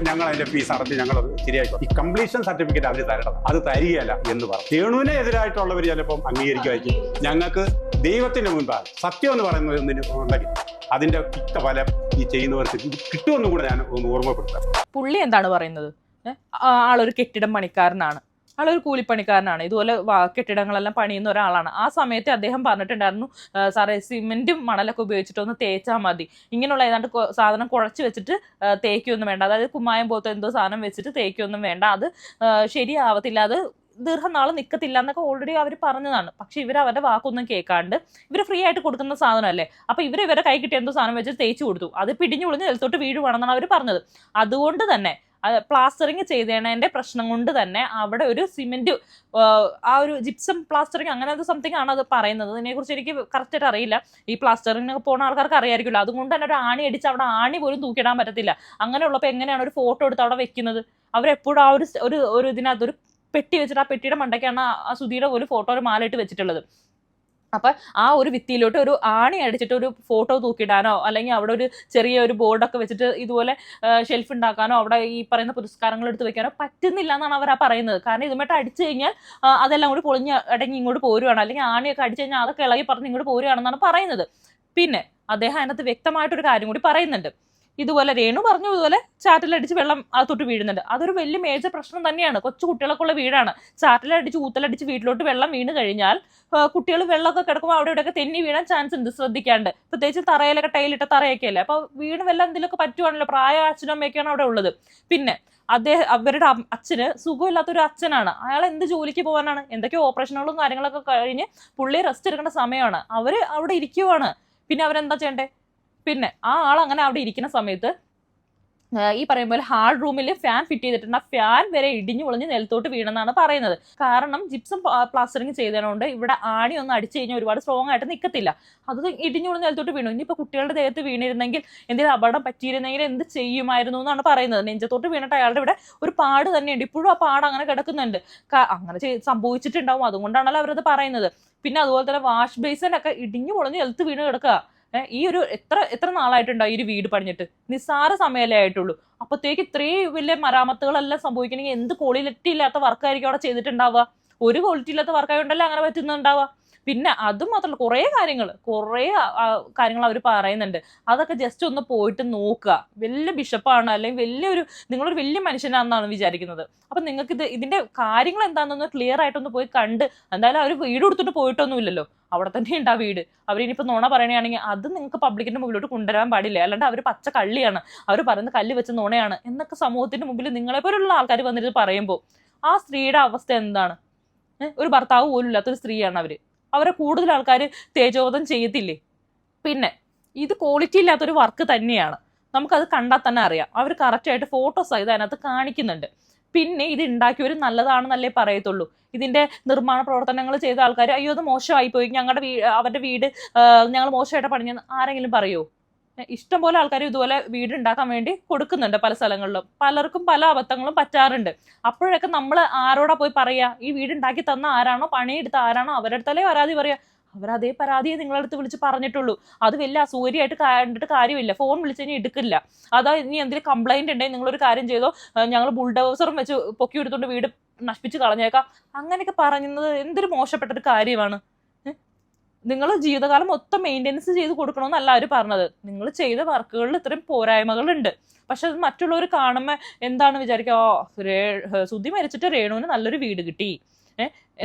ഞങ്ങൾ അതിന്റെ ഫീസ് അടച്ച് ഞങ്ങൾ ശരിയായിക്കോ. ഈ കംപ്ലീഷൻ സർട്ടിഫിക്കറ്റ് അവർ തരണം. അത് തരികയല്ല എന്ന് പറഞ്ഞു. രേണുവിനെ എതിരായിട്ടുള്ളവർ ചിലപ്പം അംഗീകരിക്കുമായിരിക്കും. ഞങ്ങൾക്ക് ദൈവത്തിന്റെ മുൻപാണ് സത്യം എന്ന് പറയുന്നത് ഉണ്ടെങ്കിൽ അതിന്റെ ഫലം ഈ ചെയ്യുന്നവർക്ക് കിട്ടുമെന്നും കൂടെ ഞാൻ ഒന്ന് ഓർമ്മപ്പെടുത്താം. പുള്ളി എന്താണ് പറയുന്നത്? ആളൊരു കെട്ടിടം പണിക്കാരനാണ്, ആളൊരു കൂലിപ്പണിക്കാരനാണ്, ഇതുപോലെ കെട്ടിടങ്ങളെല്ലാം പണിയുന്ന ഒരാളാണ്. ആ സമയത്ത് അദ്ദേഹം പറഞ്ഞിട്ടുണ്ടായിരുന്നു, സാറേ സിമെന്റും മണലൊക്കെ ഉപയോഗിച്ചിട്ട് ഒന്ന് തേച്ചാൽ മതി, ഇങ്ങനെയുള്ള ഏതാണ്ട് സാധനം കുഴച്ച് വെച്ചിട്ട് തേക്കൊന്നും വേണ്ട, അതായത് കുമ്മായം പോലത്തെ എന്തോ സാധനം വെച്ചിട്ട് തേക്കൊന്നും വേണ്ട, അത് ശരിയാവത്തില്ല, അത് ദീർഘനാൾ നിൽക്കത്തില്ല എന്നൊക്കെ ഓൾറെഡി അവർ പറഞ്ഞതാണ്. പക്ഷെ ഇവർ അവരുടെ വാക്കൊന്നും കേൾക്കാണ്ട് ഇവർ ഫ്രീ ആയിട്ട് കൊടുക്കുന്ന സാധനമല്ലേ, അപ്പൊ ഇവരെ കൈ കിട്ടിയ എന്തോ സാധനം വെച്ച് തേച്ച് കൊടുത്തു, അത് പിടിഞ്ഞു പൊളിഞ്ഞ് നിലത്തോട്ട് വീഴുവാണെന്നാണ് അവർ പറഞ്ഞത്. അതുകൊണ്ട് തന്നെ പ്ലാസ്റ്ററിങ് ചെയ്തേണതിന്റെ പ്രശ്നം കൊണ്ട് തന്നെ അവിടെ ഒരു സിമെന്റ് ആ ഒരു ജിപ്സം പ്ലാസ്റ്ററിങ് അങ്ങനെ ഒരു സംതിങ് ആണ് അത് പറയുന്നത്. ഇതിനെക്കുറിച്ച് എനിക്ക് കറക്റ്റായിട്ട് അറിയില്ല. ഈ പ്ലാസ്റ്ററിങ്ങിനൊക്കെ പോകുന്ന ആൾക്കാർക്ക് അറിയായിരിക്കുമല്ലോ. അതുകൊണ്ട് തന്നെ ഒരു ആണി അടിച്ച് അവിടെ ആണി പോലും തൂക്കിയിടാൻ പറ്റത്തില്ല. അങ്ങനെയുള്ളപ്പോൾ എങ്ങനെയാണ് ഒരു ഫോട്ടോ എടുത്ത് അവിടെ വെക്കുന്നത്? അവരെപ്പോഴും ആ ഒരു ഇതിനകത്ത് ഒരു പെട്ടി വെച്ചിട്ട് ആ പെട്ടിയുടെ മണ്ടയ്ക്കാണ് ആ സുധിയുടെ ഒരു ഫോട്ടോ ഒരു മാലയിട്ട് വെച്ചിട്ടുള്ളത്. അപ്പൊ ആ ഒരു ഭിത്തിയിലോട്ട് ഒരു ആണി അടിച്ചിട്ട് ഒരു ഫോട്ടോ തൂക്കിയിടാനോ അല്ലെങ്കിൽ അവിടെ ഒരു ചെറിയ ഒരു ബോർഡൊക്കെ വെച്ചിട്ട് ഇതുപോലെ ഷെൽഫ് ഉണ്ടാക്കാനോ അവിടെ ഈ പറയുന്ന പുരസ്കാരങ്ങൾ എടുത്ത് വെക്കാനോ പറ്റുന്നില്ല എന്നാണ് അവർ പറയുന്നത്. കാരണം ഇതുമായിട്ട് അടിച്ചു കഴിഞ്ഞാൽ അതെല്ലാം കൂടി പൊളിഞ്ഞ് അടങ്ങി ഇങ്ങോട്ട് പോരുവാണ്, അല്ലെങ്കിൽ ആണിയൊക്കെ അടിച്ചു കഴിഞ്ഞാൽ അതൊക്കെ ഇളകി പറഞ്ഞ് ഇങ്ങോട്ട് പോരുകയാണെന്നാണ് പറയുന്നത്. പിന്നെ അദ്ദേഹം അതിനകത്ത് വ്യക്തമായിട്ടൊരു കാര്യം കൂടി പറയുന്നുണ്ട്. ഇതുപോലെ രേണു പറഞ്ഞു ഇതുപോലെ ചാറ്റലടിച്ച് വെള്ളം തൊട്ട് വീഴുന്നുണ്ട്. അതൊരു വലിയ മേജർ പ്രശ്നം തന്നെയാണ്. കൊച്ചു കുട്ടികളൊക്കെ ഉള്ള വീടാണ്. ചാറ്റലടിച്ച് ഊത്തലടിച്ച് വീട്ടിലോട്ട് വെള്ളം വീണ് കഴിഞ്ഞാൽ കുട്ടികൾ വെള്ളമൊക്കെ കിടക്കുമ്പോൾ അവിടെ ഇവിടെയൊക്കെ തെന്നി വീഴാൻ ചാൻസ് ഉണ്ട് ശ്രദ്ധിക്കാണ്ട്. പ്രത്യേകിച്ച് തറയിലൊക്കെ ടൈലിട്ട തറയൊക്കെ അല്ലേ, അപ്പൊ വീണ് വെള്ളം എന്തെങ്കിലുമൊക്കെ പറ്റുവാണല്ലോ. പ്രായ അച്ഛനും അമ്മയൊക്കെയാണ് അവിടെ ഉള്ളത്. പിന്നെ അവരുടെ അച്ഛന് സുഖമില്ലാത്തൊരു അച്ഛനാണ്. അയാൾ എന്ത് ജോലിക്ക് പോകാനാണ്? എന്തൊക്കെയോ ഓപ്പറേഷനുകളും കാര്യങ്ങളൊക്കെ കഴിഞ്ഞ് പുള്ളി റെസ്റ്റ് എടുക്കേണ്ട സമയമാണ്. അവര് അവിടെ ഇരിക്കുവാണ്. പിന്നെ അവരെന്താ ചെയ്യണ്ടേ? പിന്നെ ആ ആൾ അങ്ങനെ അവിടെ ഇരിക്കുന്ന സമയത്ത് ഈ പറയുമ്പോൾ പോലെ ഹാൾ റൂമിൽ ഫാൻ ഫിറ്റ് ചെയ്തിട്ടുണ്ട്. ആ ഫാൻ വരെ ഇടിഞ്ഞു പൊളിഞ്ഞ് നിലത്തോട്ട് വീണെന്നാണ് പറയുന്നത്. കാരണം ജിപ്സം പ്ലാസ്റ്ററിങ് ചെയ്തതുകൊണ്ട് ഇവിടെ ആണി ഒന്ന് അടിച്ചു കഴിഞ്ഞാൽ ഒരുപാട് സ്ട്രോങ് ആയിട്ട് നിൽക്കത്തില്ല. അത് ഇടിഞ്ഞു പൊളിഞ്ഞ് നിലത്തോട്ട് വീണു. ഇനിയിപ്പോൾ കുട്ടികളുടെ ദേഹത്ത് വീണിരുന്നെങ്കിൽ എന്തെങ്കിലും അപകടം പറ്റിയിരുന്നെങ്കിൽ എന്ത് ചെയ്യുമായിരുന്നു എന്നാണ് പറയുന്നത്. നെഞ്ചത്തോട്ട് വീണിട്ട് അയാളുടെ ഇവിടെ ഒരു പാട് തന്നെയുണ്ട്. ഇപ്പോഴും ആ പാട് അങ്ങനെ കിടക്കുന്നുണ്ട്. അങ്ങനെ സംഭവിച്ചിട്ടുണ്ടാവും, അതുകൊണ്ടാണല്ലോ അവരത് പറയുന്നത്. പിന്നെ അതുപോലെ തന്നെ വാഷ് ബേസിനൊക്കെ ഇടിഞ്ഞു പൊളിഞ്ഞ് നിലത്ത് വീണ് കിടക്കുക. ഈ ഒരു എത്ര നാളായിട്ടുണ്ടാവും ഈ ഒരു വീട് പണിഞ്ഞിട്ട്? നിസ്സാര സമയമല്ലേ ആയിട്ടുള്ളൂ. അപ്പത്തേക്ക് ഇത്രയും വലിയ മരാമത്തുകളെല്ലാം സംഭവിക്കണമെങ്കിൽ എന്ത് ക്വാളിറ്റി ഇല്ലാത്ത വർക്കായിരിക്കും അവിടെ ചെയ്തിട്ടുണ്ടാവുക? ഒരു ക്വാളിറ്റി ഇല്ലാത്ത വർക്കായോണ്ടല്ലേ അങ്ങനെ പറ്റുന്നുണ്ടാവുക. പിന്നെ അതും മാത്രമല്ല കുറേ കാര്യങ്ങൾ അവർ പറയുന്നുണ്ട്. അതൊക്കെ ജസ്റ്റ് ഒന്ന് പോയിട്ട് നോക്കുക. വലിയ ബിഷപ്പാണ് അല്ലെങ്കിൽ നിങ്ങളൊരു വലിയ മനുഷ്യനാണെന്നാണ് വിചാരിക്കുന്നത്. അപ്പം നിങ്ങൾക്ക് ഇതിന്റെ കാര്യങ്ങൾ എന്താണെന്നൊന്ന് ക്ലിയർ ആയിട്ടൊന്ന് പോയി കണ്ട്, എന്തായാലും അവർ വീട് കൊടുത്തിട്ട് പോയിട്ടൊന്നുമില്ലല്ലോ, അവിടെ തന്നെ ഉണ്ട് ആ വീട്. അവരിനിപ്പോൾ നുണ പറയണമെങ്കിൽ അത് നിങ്ങൾക്ക് പബ്ലിക്കിന്റെ മുമ്പിലോട്ട് കൊണ്ടുവരാൻ പാടില്ല. അല്ലാണ്ട് അവർ പച്ച കള്ളിയാണ്, അവർ പറയുന്ന കല്ല് വെച്ച നുണയാണ് എന്നൊക്കെ സമൂഹത്തിന്റെ മുമ്പിൽ നിങ്ങളെപ്പോലുള്ള ആൾക്കാർ വന്നിട്ട് പറയുമ്പോൾ ആ സ്ത്രീയുടെ അവസ്ഥ എന്താണ്? ഒരു ഭർത്താവ് പോലും ഇല്ലാത്തൊരു സ്ത്രീയാണ് അവരെ കൂടുതൽ ആൾക്കാർ തേജോവധം ചെയ്യത്തില്ലേ? പിന്നെ ഇത് ക്വാളിറ്റി ഇല്ലാത്തൊരു വർക്ക് തന്നെയാണ്. നമുക്കത് കണ്ടാൽ തന്നെ അറിയാം. അവർ കറക്റ്റായിട്ട് ഫോട്ടോസ് ആയത് അതിനകത്ത് കാണിക്കുന്നുണ്ട്. പിന്നെ ഇത് ഉണ്ടാക്കിയവർ നല്ലതാണെന്നല്ലേ പറയത്തുള്ളൂ. ഇതിന്റെ നിർമ്മാണ പ്രവർത്തനങ്ങൾ ചെയ്ത ആൾക്കാർ അയ്യോ അത് മോശമായി പോയി, അവരുടെ വീട് ഞങ്ങൾ മോശമായിട്ട് പണിഞ്ഞെന്ന് ആരെങ്കിലും പറയുമോ? ഇഷ്ടം പോലെ ആൾക്കാർ ഇതുപോലെ വീട് ഉണ്ടാക്കാൻ വേണ്ടി കൊടുക്കുന്നുണ്ട് പല സ്ഥലങ്ങളിലും. പലർക്കും പല അബദ്ധങ്ങളും പറ്റാറുണ്ട്. അപ്പോഴൊക്കെ നമ്മൾ ആരോടാ പോയി പറയാ? ഈ വീട് ഉണ്ടാക്കി തന്ന ആരാണോ, പണിയെടുത്ത ആരാണോ അവരുടെ അടുത്തല്ലേ പരാതി പറയാ. അവരതേ പരാതിയെ നിങ്ങളടുത്ത് വിളിച്ച് പറഞ്ഞിട്ടുള്ളൂ. അത് വലിയ അസൂരിയായിട്ട് കണ്ടിട്ട് കാര്യമില്ല. ഫോൺ വിളിച്ചു കഴിഞ്ഞാൽ എടുക്കില്ല. അതാ ഇനി എന്തെങ്കിലും കംപ്ലൈന്റ് ഉണ്ടെങ്കിൽ നിങ്ങളൊരു കാര്യം ചെയ്തോ, ഞങ്ങൾ ബുൾഡോസറും വെച്ച് പൊക്കി എടുത്തുകൊണ്ട് വീട് നശിപ്പിച്ച് കളഞ്ഞേക്കാം, അങ്ങനെയൊക്കെ പറയുന്നത് എന്തൊരു മോശപ്പെട്ടൊരു കാര്യമാണ്. നിങ്ങൾ ജീവിതകാലം മൊത്തം മെയിൻ്റെനൻസ് ചെയ്ത് കൊടുക്കണമെന്നല്ല അവർ പറഞ്ഞത്. നിങ്ങൾ ചെയ്ത വർക്കുകളിൽ ഇത്രയും പോരായ്മകളുണ്ട്. പക്ഷെ അത് മറ്റുള്ളവർ കാണുമ്പോൾ എന്താണ് വിചാരിക്കുക? സുധി മരിച്ചിട്ട് രേണുവിന് നല്ലൊരു വീട് കിട്ടി,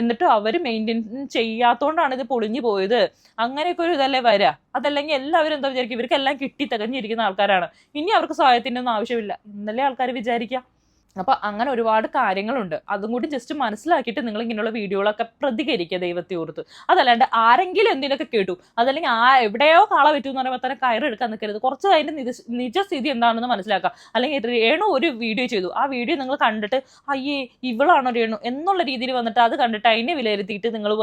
എന്നിട്ട് അവർ മെയിൻറ്റെയിൻ ചെയ്യാത്തോണ്ടാണ് ഇത് പൊളിഞ്ഞു പോയത്, അങ്ങനെയൊക്കെ ഒരു ഇതല്ലേ വരിക. അതല്ലെങ്കിൽ എല്ലാവരും എന്താ വിചാരിക്കുക? ഇവർക്കെല്ലാം കിട്ടി തികഞ്ഞിരിക്കുന്ന ആൾക്കാരാണ്, ഇനി അവർക്ക് സഹായത്തിൻ്റെ ഒന്നും ആവശ്യമില്ല എന്നല്ലേ ആൾക്കാർ വിചാരിക്കുക. അപ്പൊ അങ്ങനെ ഒരുപാട് കാര്യങ്ങളുണ്ട്. അതും കൂടി ജസ്റ്റ് മനസ്സിലാക്കിയിട്ട് നിങ്ങൾ ഇങ്ങനെയുള്ള വീഡിയോകളൊക്കെ പ്രതികരിക്കുക ദൈവത്തെ ഓർത്ത്. അതല്ലാണ്ട് ആരെങ്കിലും എന്തിനൊക്കെ കേട്ടു, അതല്ലെങ്കിൽ എവിടെയോ കാള പറ്റൂ എന്ന് പറയുമ്പോൾ തന്നെ കയറെടുക്കാൻ നിൽക്കരുത്. കുറച്ച് അതിന്റെ നിജസ്ഥിതി എന്താണെന്ന് മനസ്സിലാക്കുക. അല്ലെങ്കിൽ രേണു ഒരു വീഡിയോ ചെയ്തു, ആ വീഡിയോ നിങ്ങൾ കണ്ടിട്ട് അയ്യേ ഇവളാണോ രേണു എന്നുള്ള രീതിയിൽ വന്നിട്ട് അത് കണ്ടിട്ട് അതിനെ വിലയിരുത്തിയിട്ട് നിങ്ങൾ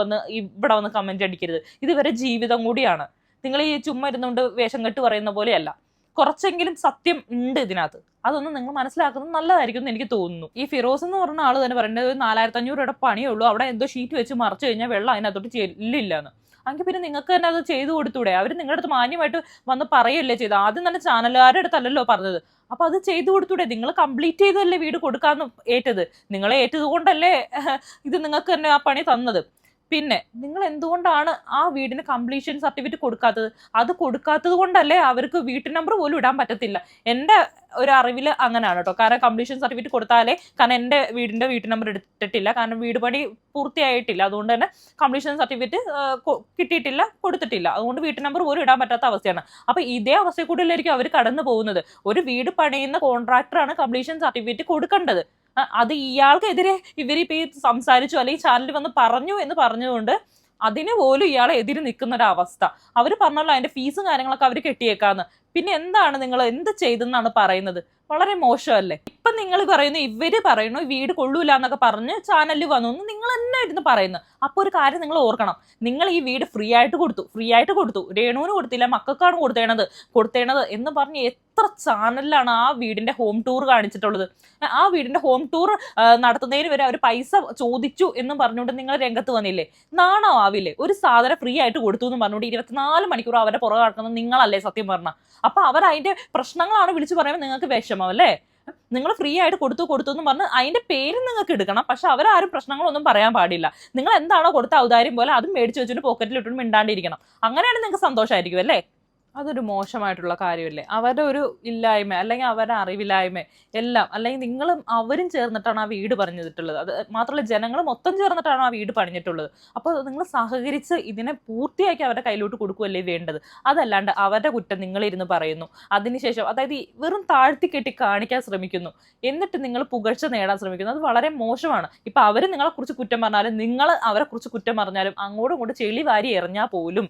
ഇവിടെ വന്ന് കമന്റ് അടിക്കരുത്. ഇത് ഇവരുടെ ജീവിതം കൂടിയാണ്. നിങ്ങൾ ഈ ചുമ്മാ ഇരുന്നുകൊണ്ട് വേഷം കെട്ട് പറയുന്ന പോലെയല്ല. കുറച്ചെങ്കിലും സത്യം ഉണ്ട് ഇതിനകത്ത്. അതൊന്നും നിങ്ങൾ മനസ്സിലാക്കുന്നത് നല്ലതായിരിക്കും എന്ന് എനിക്ക് തോന്നുന്നു. ഈ ഫിറോസ് എന്ന് പറഞ്ഞ ആൾ തന്നെ പറയുന്നത് 4500 രൂപയുടെ പണിയേ ഉള്ളൂ, അവിടെ എന്തോ ഷീറ്റ് വെച്ച് മറച്ചു കഴിഞ്ഞാൽ വെള്ളം അതിനകത്തോട്ട് ചെല്ലില്ല എന്ന്. എങ്കിൽ പിന്നെ നിങ്ങൾക്ക് തന്നെ അത് ചെയ്തു കൊടുത്തൂടെ? അവർ നിങ്ങളുടെ അടുത്ത് മാന്യമായിട്ട് വന്ന് പറയല്ലേ ചെയ്ത്? ആദ്യം തന്നെ ചാനലുകാരുടെ അടുത്തല്ലല്ലോ പറഞ്ഞത്. അപ്പൊ അത് ചെയ്തു കൊടുത്തൂടെ? നിങ്ങൾ കംപ്ലീറ്റ് ചെയ്തല്ലേ വീട് കൊടുക്കാന്ന് ഏറ്റത്? നിങ്ങളെ ഏറ്റത് കൊണ്ടല്ലേ ഇത് നിങ്ങൾക്ക് തന്നെ ആ പണി തന്നത്. പിന്നെ നിങ്ങൾ എന്തുകൊണ്ടാണ് ആ വീടിന് കംപ്ലീഷൻ സർട്ടിഫിക്കറ്റ് കൊടുക്കാത്തത്? അത് കൊടുക്കാത്തത് കൊണ്ടല്ലേ അവർക്ക് വീട്ടു നമ്പർ പോലും ഇടാൻ പറ്റത്തില്ല. എൻ്റെ ഒരു അറിവിൽ അങ്ങനെയാണ് കേട്ടോ. കാരണം കംപ്ലീഷൻ സർട്ടിഫിക്കറ്റ് കൊടുത്താലേ, കാരണം എൻ്റെ വീട്ടു നമ്പർ എടുത്തിട്ടില്ല, കാരണം വീട് പണി പൂർത്തിയായിട്ടില്ല, അതുകൊണ്ട് തന്നെ കംപ്ലീഷൻ സർട്ടിഫിക്കറ്റ് കിട്ടിയിട്ടില്ല, കൊടുത്തിട്ടില്ല, അതുകൊണ്ട് വീട്ടു നമ്പർ പോലും ഇടാൻ പറ്റാത്ത അവസ്ഥയാണ്. അപ്പൊ ഇതേ അവസ്ഥയിൽ കൂടിയായിരിക്കും അവർ കടന്നു പോകുന്നത്. ഒരു വീട് പണിയുന്ന കോൺട്രാക്ടറാണ് കംപ്ലീഷൻ സർട്ടിഫിക്കറ്റ് കൊടുക്കേണ്ടത്. അത് ഇയാൾക്കെതിരെ ഇവരിപ്പോൾ ഈ സംസാരിച്ചു അല്ലെങ്കിൽ ചാനലിൽ വന്ന് പറഞ്ഞു എന്ന് പറഞ്ഞുകൊണ്ട് അതിന് പോലും ഇയാളെ എതിര് നിൽക്കുന്ന ഒരു അവസ്ഥ. അവർ പറഞ്ഞല്ലോ അതിന്റെ ഫീസും കാര്യങ്ങളൊക്കെ അവർ കെട്ടിയേക്കാന്ന്. പിന്നെ എന്താണ് നിങ്ങൾ എന്ത് ചെയ്തെന്നാണ് പറയുന്നത്? വളരെ മോശമല്ലേ? ഇപ്പൊ നിങ്ങൾ പറയുന്നു, ഇവര് പറയുന്നു വീട് കൊള്ളൂല എന്നൊക്കെ പറഞ്ഞ് ചാനലിൽ വന്നു നിങ്ങൾ തന്നെ ഇരുന്ന് പറയുന്നു. അപ്പൊ ഒരു കാര്യം നിങ്ങൾ ഓർക്കണം, നിങ്ങൾ ഈ വീട് ഫ്രീ ആയിട്ട് കൊടുത്തു, രേണുവിന് കൊടുത്തില്ല, മക്കൾക്കാണ് കൊടുത്തേണത് എന്ന് പറഞ്ഞ് എത്ര ചാനലിലാണ് ആ വീടിന്റെ ഹോം ടൂർ കാണിച്ചിട്ടുള്ളത്. ആ വീടിന്റെ ഹോം ടൂർ നടത്തുന്നതിന് വരെ അവർ പൈസ ചോദിച്ചു എന്നും പറഞ്ഞുകൊണ്ട് നിങ്ങൾ രംഗത്ത് വന്നില്ലേ? നാണോ ആവില്ലേ? ഒരു സാധനം ഫ്രീ ആയിട്ട് കൊടുത്തു എന്ന് പറഞ്ഞുകൊണ്ട് 24 മണിക്കൂർ അവരുടെ പുറകെ നടക്കുന്നത് നിങ്ങളല്ലേ സത്യം പറഞ്ഞ? അപ്പൊ അവർ അതിന്റെ പ്രശ്നങ്ങളാണ് വിളിച്ചു പറയുമ്പോൾ നിങ്ങൾക്ക് വിഷമം അല്ലേ? നിങ്ങൾ ഫ്രീ ആയിട്ട് കൊടുത്തു എന്ന് പറഞ്ഞ് അതിന്റെ പേര് നിങ്ങൾക്ക് എടുക്കണം, പക്ഷെ അവരാരും പ്രശ്നങ്ങളൊന്നും പറയാൻ പാടില്ല. നിങ്ങൾ എന്താണോ കൊടുത്ത ഔദാര്യം പോലെ അതും മേടിച്ച് വെച്ചിട്ട് പോക്കറ്റിൽ ഇട്ടുകൊണ്ട് മിണ്ടാണ്ടിരിക്കണം. അങ്ങനെയാണ് നിങ്ങൾക്ക് സന്തോഷമായിരിക്കും അല്ലേ? അതൊരു മോശമായിട്ടുള്ള കാര്യമല്ലേ? അവരുടെ ഒരു ഇല്ലായ്മ അല്ലെങ്കിൽ അവരുടെ അറിവില്ലായ്മ എല്ലാം, അല്ലെങ്കിൽ നിങ്ങളും അവരും ചേർന്നിട്ടാണ് ആ വീട് പണിഞ്ഞിട്ടുള്ളത്. അത് മാത്രമല്ല ജനങ്ങൾ മൊത്തം ചേർന്നിട്ടാണ് ആ വീട് പണിഞ്ഞിട്ടുള്ളത്. അപ്പോൾ നിങ്ങൾ സഹകരിച്ച് ഇതിനെ പൂർത്തിയാക്കി അവരുടെ കയ്യിലോട്ട് കൊടുക്കുകയല്ലേ വേണ്ടത്. അതല്ലാണ്ട് അവരുടെ കുറ്റം നിങ്ങളിരുന്ന് പറയുന്നു, അതിനുശേഷം അതായത് വെറും താഴ്ത്തിക്കെട്ടി കാണിക്കാൻ ശ്രമിക്കുന്നു, എന്നിട്ട് നിങ്ങൾ പുകഴ്ച നേടാൻ ശ്രമിക്കുന്നു. അത് വളരെ മോശമാണ്. ഇപ്പം അവർ നിങ്ങളെക്കുറിച്ച് കുറ്റം പറഞ്ഞാലും നിങ്ങൾ അവരെ കുറിച്ച് കുറ്റം പറഞ്ഞാലും അങ്ങോട്ടും ഇങ്ങോട്ടും ചെളി വാരി എറിഞ്ഞാൽ പോലും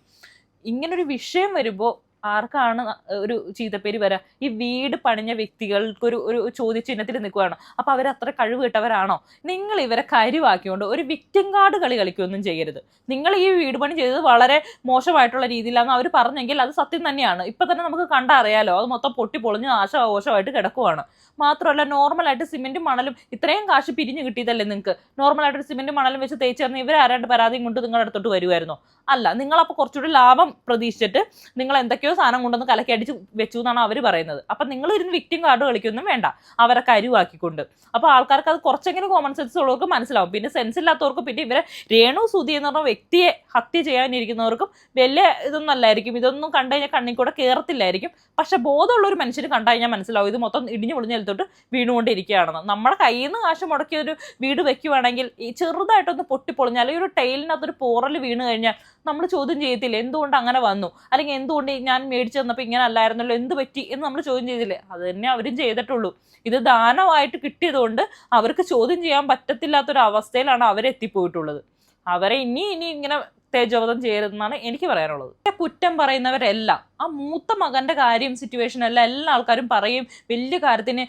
ഇങ്ങനൊരു വിഷയം വരുമ്പോൾ ആർക്കാണ് ഒരു ചീത്തപ്പേര് വരാ? ഈ വീട് പണിഞ്ഞ വ്യക്തികൾക്കൊരു ഒരു ചോദ്യചിഹ്നത്തിൽ നിൽക്കുകയാണ്. അപ്പൊ അവരത്ര കഴിവ് കിട്ടവരാണോ? നിങ്ങൾ ഇവരെ കരുവാക്കിക്കൊണ്ട് ഒരു വിക്ടിം കാർഡ് കളി കളിക്കുകയൊന്നും ചെയ്യരുത്. നിങ്ങൾ ഈ വീട് പണി ചെയ്തത് വളരെ മോശമായിട്ടുള്ള രീതിയിലാണ് അവർ പറഞ്ഞെങ്കിൽ അത് സത്യം തന്നെയാണ്. ഇപ്പൊ തന്നെ നമുക്ക് കണ്ടറിയാലോ, അത് മൊത്തം പൊട്ടി പൊളിഞ്ഞ് നാശകോശമായിട്ട് കിടക്കുവാണ്. മാത്രമല്ല നോർമലായിട്ട് സിമെന്റും മണലും ഇത്രയും കാശ് പിരിഞ്ഞു കിട്ടിയതല്ലേ നിങ്ങൾക്ക്? നോർമലായിട്ട് സിമെന്റും മണലും വെച്ച് തേച്ച് തരുന്ന ഇവരാരാണ്ട് പരാതിയും കൊണ്ട് നിങ്ങളുടെ അടുത്തോട്ട് വരുമായിരുന്നോ? അല്ല, നിങ്ങളപ്പോൾ കുറച്ചുകൂടി ലാഭം പ്രതീക്ഷിച്ചിട്ട് നിങ്ങൾ എന്തൊക്കെയോ സാധനം കൊണ്ടൊന്ന് കലക്കി അടിച്ച് വെച്ചു എന്നാണ് അവർ പറയുന്നത്. അപ്പം നിങ്ങൾ ഇരുന്ന് വിക്ടിം കാർഡ് കളിക്കൊന്നും വേണ്ട അവരെ കരുവാക്കിക്കൊണ്ട്. അപ്പോൾ ആൾക്കാർക്ക് അത് കുറച്ചെങ്കിലും കോമൺ സെൻസ് ഉള്ളവർക്ക് മനസ്സിലാവും. പിന്നെ സെൻസ് ഇല്ലാത്തവർക്ക്, പിന്നെ ഇവരെ രേണു സുധി എന്ന് പറഞ്ഞ വ്യക്തിയെ ഹത്യ ചെയ്യാനിരിക്കുന്നവർക്കും വലിയ ഇതൊന്നും അല്ലായിരിക്കും. ഇതൊന്നും കണ്ടു കഴിഞ്ഞാൽ കണ്ണിൽ കൂടെ കയറത്തില്ലായിരിക്കും. പക്ഷെ ബോധമുള്ള ഒരു മനുഷ്യന് കണ്ടു കഴിഞ്ഞാൽ മനസ്സിലാവും ഇത് മൊത്തം ഇടിഞ്ഞു പൊളിഞ്ഞ തൊട്ട് വീണുകൊണ്ടിരിക്കുകയാണെന്ന്. നമ്മുടെ കയ്യിൽ നിന്ന് കാശ് മുടക്കിയ ഒരു വീട് വെക്കുവാണെങ്കിൽ ഈ ചെറുതായിട്ടൊന്ന് പൊട്ടിപ്പൊളിഞ്ഞാൽ ഈ ഒരു ടൈലിനകത്തൊരു പോറൽ വീണ് കഴിഞ്ഞാൽ നമ്മൾ ചോദ്യം ചെയ്യത്തില്ലേ എന്തുകൊണ്ട് അങ്ങനെ വന്നു, അല്ലെങ്കിൽ എന്തുകൊണ്ട് ഞാൻ മേടിച്ചു തന്നപ്പോൾ ഇങ്ങനെ അല്ലായിരുന്നല്ലോ, എന്ത് പറ്റി എന്ന് നമ്മൾ ചോദ്യം ചെയ്തില്ലേ? അത് തന്നെ അവരും ചെയ്തിട്ടുള്ളൂ. ഇത് ദാനമായിട്ട് കിട്ടിയതുകൊണ്ട് അവർക്ക് ചോദ്യം ചെയ്യാൻ പറ്റത്തില്ലാത്തൊരു അവസ്ഥയിലാണ് അവരെത്തിപ്പോയിട്ടുള്ളത്. അവരെ ഇനി ഇങ്ങനെ തേജോവധം ചെയ്യരുതെന്നാണ് എനിക്ക് പറയാനുള്ളത്. കുറ്റം പറയുന്നവരെല്ലാം ആ മൂത്ത മകന്റെ കാര്യം സിറ്റുവേഷൻ എല്ലാം എല്ലാ ആൾക്കാരും പറയും, വലിയ കാര്യത്തിന്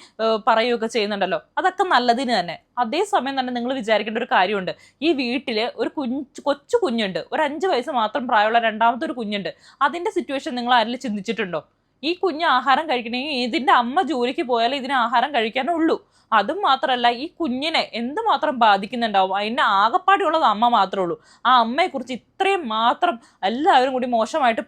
പറയുകയൊക്കെ ചെയ്യുന്നുണ്ടല്ലോ, അതൊക്കെ നല്ലതിന് തന്നെ. അതേസമയം തന്നെ നിങ്ങൾ വിചാരിക്കേണ്ട ഒരു കാര്യമുണ്ട്. ഈ വീട്ടില് ഒരു കൊച്ചു കുഞ്ഞുണ്ട്, ഒരു 5 വയസ്സ് മാത്രം പ്രായമുള്ള രണ്ടാമത്തെ ഒരു കുഞ്ഞുണ്ട്. അതിന്റെ സിറ്റുവേഷൻ നിങ്ങൾ ആരെങ്കിലും ചിന്തിച്ചിട്ടുണ്ടോ? ഈ കുഞ്ഞ് ആഹാരം കഴിക്കണമെങ്കിൽ ഇതിന്റെ അമ്മ ജോലിക്ക് പോയാലേ ഇതിന് ആഹാരം കഴിക്കാനുള്ളൂ. അതും മാത്രമല്ല ഈ കുഞ്ഞിനെ എന്തുമാത്രം ബാധിക്കുന്നുണ്ടാവും, അതിൻ്റെ ആകപ്പാടിയുള്ളത് അമ്മ മാത്രമേ ഉള്ളൂ. ആ അമ്മയെക്കുറിച്ച് ഇത്രയും മാത്രം എല്ലാവരും കൂടി മോശമായിട്ട്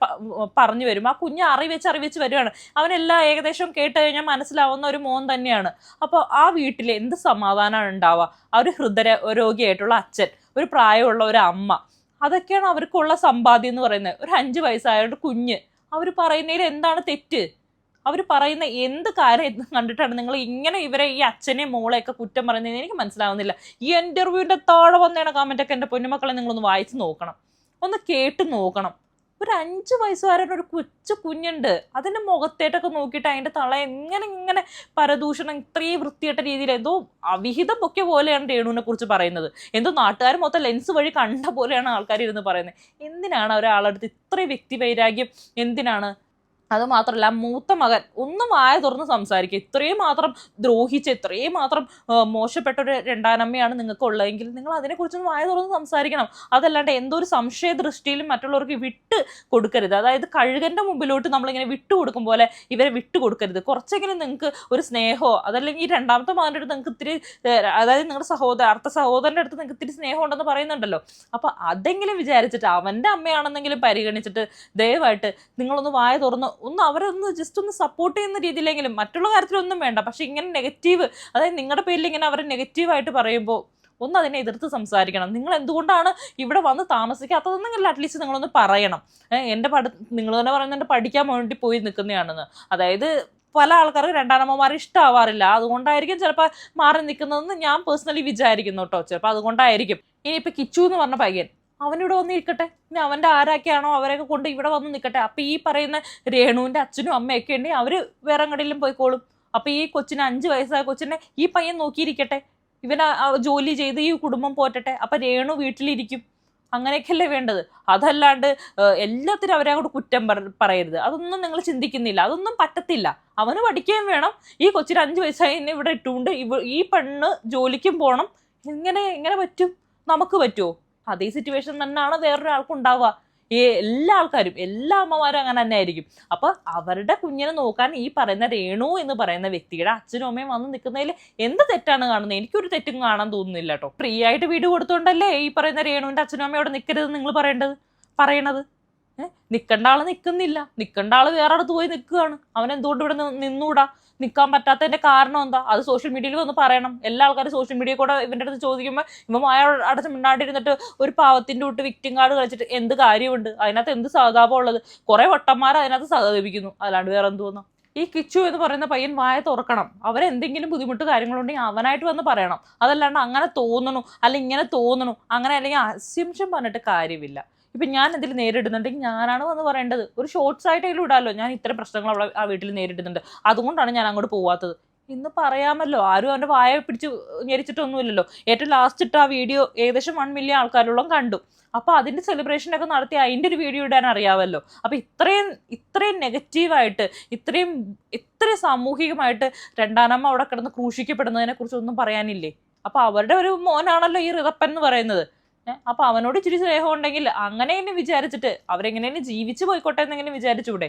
പറഞ്ഞു വരും. ആ കുഞ്ഞ് അറിവെച്ച് വരുവാണ്. അവനെല്ലാം ഏകദേശം കേട്ട് കഴിഞ്ഞാൽ മനസ്സിലാവുന്ന ഒരു മോൻ തന്നെയാണ്. അപ്പോൾ ആ വീട്ടിൽ എന്ത് സമാധാനമാണ് ഉണ്ടാവുക? ആ ഒരു ഹൃദയരോഗിയായിട്ടുള്ള അച്ഛൻ, ഒരു പ്രായമുള്ള ഒരു അമ്മ, അതൊക്കെയാണ് അവർക്കുള്ള സമ്പാദ്യം എന്ന് പറയുന്നത്. ഒരു 5 വയസ്സായ ഒരു കുഞ്ഞ്, അവർ പറയുന്നതിൽ എന്താണ് തെറ്റ്? അവർ പറയുന്ന എന്ത് കാര്യം കണ്ടിട്ടാണ് നിങ്ങൾ ഇങ്ങനെ ഇവരെ ഈ അച്ഛനെയും മോളെയൊക്കെ കുറ്റം പറയുന്നത്? എനിക്ക് മനസ്സിലാവുന്നില്ല. ഈ ഇന്റർവ്യൂവിന്റെ താഴെ വന്നേണ കമന്റൊക്കെ എൻ്റെ പൊന്നുമക്കളെ നിങ്ങളൊന്ന് വായിച്ച് നോക്കണം, ഒന്ന് കേട്ട് നോക്കണം. ഒരു 5 വയസ്സുകാരൻ ഒരു കൊച്ചു കുഞ്ഞുണ്ട്, അതിൻ്റെ മുഖത്തേട്ടൊക്കെ നോക്കിയിട്ട് അതിൻ്റെ തള ഇങ്ങനെ പരദൂഷണം ഇത്രയും വൃത്തിയായിട്ട രീതിയിൽ എന്തോ അവിഹിതം പൊക്കിയ പോലെയാണ് രേണുവിനെ കുറിച്ച് പറയുന്നത്. എന്തോ നാട്ടുകാർ മൊത്തം ലെൻസ് വഴി കണ്ട പോലെയാണ് ആൾക്കാർ ഇരുന്ന് പറയുന്നത്. എന്തിനാണ് ഒരാളടുത്ത് ഇത്രയും വ്യക്തിവൈരാഗ്യം? എന്തിനാണ്? അതുമാത്രമല്ല മൂത്ത മകൻ ഒന്നും വായ തുറന്ന് സംസാരിക്കുക. ഇത്രയും മാത്രം ദ്രോഹിച്ച് ഇത്രയും മാത്രം മോശപ്പെട്ട ഒരു രണ്ടാനമ്മയാണ് നിങ്ങൾക്ക് ഉള്ളതെങ്കിൽ നിങ്ങൾ അതിനെക്കുറിച്ചൊന്ന് വായ തുറന്ന് സംസാരിക്കണം. അതല്ലാണ്ട് എന്തോ ഒരു സംശയ ദൃഷ്ടിയിലും മറ്റുള്ളവർക്ക് വിട്ട് കൊടുക്കരുത്. അതായത് കഴുകൻ്റെ മുമ്പിലോട്ട് നമ്മളിങ്ങനെ വിട്ടു കൊടുക്കും പോലെ ഇവരെ വിട്ടു കൊടുക്കരുത്. കുറച്ചെങ്കിലും നിങ്ങൾക്ക് ഒരു സ്നേഹമോ അതല്ലെങ്കിൽ ഈ രണ്ടാമത്തെ മകൻ്റെ അടുത്ത് നിങ്ങൾക്ക് ഇത്തിരി, അതായത് നിങ്ങളുടെ അർത്ഥ സഹോദരൻ്റെ അടുത്ത് നിങ്ങൾക്ക് ഇത്തിരി സ്നേഹം ഉണ്ടെന്ന് പറയുന്നുണ്ടല്ലോ, അപ്പോൾ അതെങ്കിലും വിചാരിച്ചിട്ട് അവൻ്റെ അമ്മയാണെന്നെങ്കിലും പരിഗണിച്ചിട്ട് ദയവായിട്ട് നിങ്ങളൊന്ന് വായ തുറന്ന് ഒന്ന് അവരെ ജസ്റ്റ് ഒന്ന് സപ്പോർട്ട് ചെയ്യുന്ന രീതിയിലെങ്കിലും, മറ്റുള്ള കാര്യത്തിലൊന്നും വേണ്ട, പക്ഷെ ഇങ്ങനെ നെഗറ്റീവ്, അതായത് നിങ്ങളുടെ പേരിൽ ഇങ്ങനെ അവരെ നെഗറ്റീവായിട്ട് പറയുമ്പോൾ ഒന്ന് അതിനെ എതിർത്ത് സംസാരിക്കണം. നിങ്ങൾ എന്തുകൊണ്ടാണ് ഇവിടെ വന്ന് താമസിക്കാത്തതെന്നെങ്കിലും അറ്റ്ലീസ്റ്റ് നിങ്ങളൊന്ന് പറയണം. നിങ്ങൾ തന്നെ പറയുന്നത് പഠിക്കാൻ വേണ്ടി പോയി നിൽക്കുന്നതാണെന്ന്. അതായത് പല ആൾക്കാർക്ക് രണ്ടാനമ്മമാർ ഇഷ്ടമാവാറില്ല, അതുകൊണ്ടായിരിക്കും ചിലപ്പോൾ മാറി നിൽക്കുന്നതെന്ന് ഞാൻ പേഴ്സണലി വിചാരിക്കുന്നു കേട്ടോ. ചിലപ്പോൾ അതുകൊണ്ടായിരിക്കും. ഇനിയിപ്പോൾ കിച്ചു എന്ന് പറഞ്ഞ പയ്യൻ, അവനിവിടെ വന്നിരിക്കട്ടെ, ഇനി അവൻ്റെ ആരൊക്കെയാണോ അവരെയൊക്കെ കൊണ്ട് ഇവിടെ വന്ന് നിൽക്കട്ടെ. അപ്പം ഈ പറയുന്ന രേണുവിൻ്റെ അച്ഛനും അമ്മയൊക്കെ ഉണ്ടെങ്കിൽ അവർ വേറെ എങ്ങടെയും പോയിക്കോളും. അപ്പം ഈ കൊച്ചിന് 5 വയസ്സായ കൊച്ചിനെ ഈ പയ്യൻ നോക്കിയിരിക്കട്ടെ. ജോലി ചെയ്ത് ഈ കുടുംബം പോറ്റട്ടെ, അപ്പൊ രേണു വീട്ടിലിരിക്കും. അങ്ങനെയൊക്കെയല്ലേ വേണ്ടത്. അതല്ലാണ്ട് എല്ലാത്തിനും അവരെ അങ്ങോട്ട് കുറ്റം പറയരുത്. അതൊന്നും നിങ്ങൾ ചിന്തിക്കുന്നില്ല. അതൊന്നും പറ്റത്തില്ല. അവന് പഠിക്കുകയും വേണം. ഈ കൊച്ചിന് 5 വയസ്സായി എന്നെ ഇവിടെ ഇട്ടുകൊണ്ട് ഈ പെണ്ണ് ജോലിക്കും പോകണം. എങ്ങനെ പറ്റും? നമുക്ക് പറ്റുമോ? അതേ സിറ്റുവേഷൻ തന്നെയാണ് വേറൊരാൾക്കും ഉണ്ടാവുക. എല്ലാ ആൾക്കാരും, എല്ലാ അമ്മമാരും അങ്ങനെ തന്നെ ആയിരിക്കും. അപ്പൊ അവരുടെ കുഞ്ഞിനെ നോക്കാൻ ഈ പറയുന്ന രേണു എന്ന് പറയുന്ന വ്യക്തിയുടെ അച്ഛനും അമ്മയും വന്ന് നിൽക്കുന്നതിൽ എന്ത് തെറ്റാണ് കാണുന്നത്? എനിക്കൊരു തെറ്റും കാണാൻ തോന്നുന്നില്ല കേട്ടോ. ഫ്രീ ആയിട്ട് വീട് കൊടുത്തോണ്ടല്ലേ ഈ പറയുന്ന രേണുവിന്റെ അച്ഛനും അമ്മയും അവിടെ നിൽക്കരുത് നിങ്ങൾ പറയണത്. നിൽക്കേണ്ട ആള് നിൽക്കുന്നില്ല. നിൽക്കേണ്ട ആള് വേറെ അടുത്ത് പോയി നിൽക്കുകയാണ്. അവൻ എന്തുകൊണ്ട് ഇവിടെ നിന്നൂടാ? നിൽക്കാൻ പറ്റാത്തതിന്റെ കാരണം എന്താ? അത് സോഷ്യൽ മീഡിയയിൽ വന്ന് പറയണം. എല്ലാ ആൾക്കാരും സോഷ്യൽ മീഡിയ കൂടെ ഇവന്റെ അടുത്ത് ചോദിക്കുമ്പോൾ ഇവ അടച്ച് മിണ്ടാണ്ടിരുന്നിട്ട് ഒരു പാവത്തിന്റെ വിട്ട് വിക്ടിം കാർഡ് കളിച്ചിട്ട് എന്ത് കാര്യമുണ്ട്? അതിനകത്ത് എന്ത് സഹതാപം ഉള്ളത്? കുറെ വട്ടന്മാർ അതിനകത്ത് സഹതപിക്കുന്നു. അല്ലാണ്ട് വേറെ എന്ത് തോന്നാം? ഈ കിച്ചു എന്ന് പറയുന്ന പയ്യൻ വായ തുറക്കണം. അവരെന്തെങ്കിലും ബുദ്ധിമുട്ട് കാര്യങ്ങളുണ്ടെങ്കിൽ അവനായിട്ട് വന്ന് പറയണം. അതല്ലാണ്ട് അങ്ങനെ തോന്നണു, അല്ലെങ്കിൽ ഇങ്ങനെ തോന്നണു, അങ്ങനെ അല്ലെങ്കിൽ അസ്യംഷം പറഞ്ഞിട്ട് കാര്യമില്ല. ഇപ്പം ഞാൻ എന്തെങ്കിലും നേരിടുന്നുണ്ടെങ്കിൽ ഞാനാണ് വന്ന് പറയേണ്ടത്. ഒരു ഷോർട്ട്സ് ആയിട്ടെങ്കിലും ഇടാമല്ലോ, ഞാൻ ഇത്തരം പ്രശ്നങ്ങൾ അവിടെ ആ വീട്ടിൽ നേരിടുന്നുണ്ട്, അതുകൊണ്ടാണ് ഞാൻ അങ്ങോട്ട് പോവാത്തത് ഇന്ന് പറയാമല്ലോ. ആരും അവൻ്റെ വായ പിടിച്ച് ഞെരിച്ചിട്ടൊന്നുമില്ലല്ലോ. ഏറ്റവും ലാസ്റ്റ് ഇട്ട ആ വീഡിയോ ഏകദേശം 1 മില്യൺ ആൾക്കാരോളം കണ്ടു. അപ്പോൾ അതിൻ്റെ സെലിബ്രേഷനൊക്കെ നടത്തി അതിൻ്റെ ഒരു വീഡിയോ ഇടാൻ അറിയാമല്ലോ. അപ്പോൾ ഇത്രയും നെഗറ്റീവായിട്ട് ഇത്രയും സാമൂഹികമായിട്ട് രണ്ടാനമ്മ അവിടെ കിടന്ന് ക്രൂശിക്കപ്പെടുന്നതിനെ കുറിച്ച് ഒന്നും പറയാനില്ലേ? അപ്പോൾ അവരുടെ ഒരു മോനാണല്ലോ ഈ റിതപ്പൻ എന്ന് പറയുന്നത്. അപ്പൊ അവനോട് ഇച്ചിരി സ്നേഹം ഉണ്ടെങ്കിൽ അങ്ങനെയെങ്കിലും വിചാരിച്ചിട്ട് അവരെങ്ങനെയും ജീവിച്ചു പോയിക്കോട്ടെ എന്നെങ്കിലും വിചാരിച്ചൂടെ?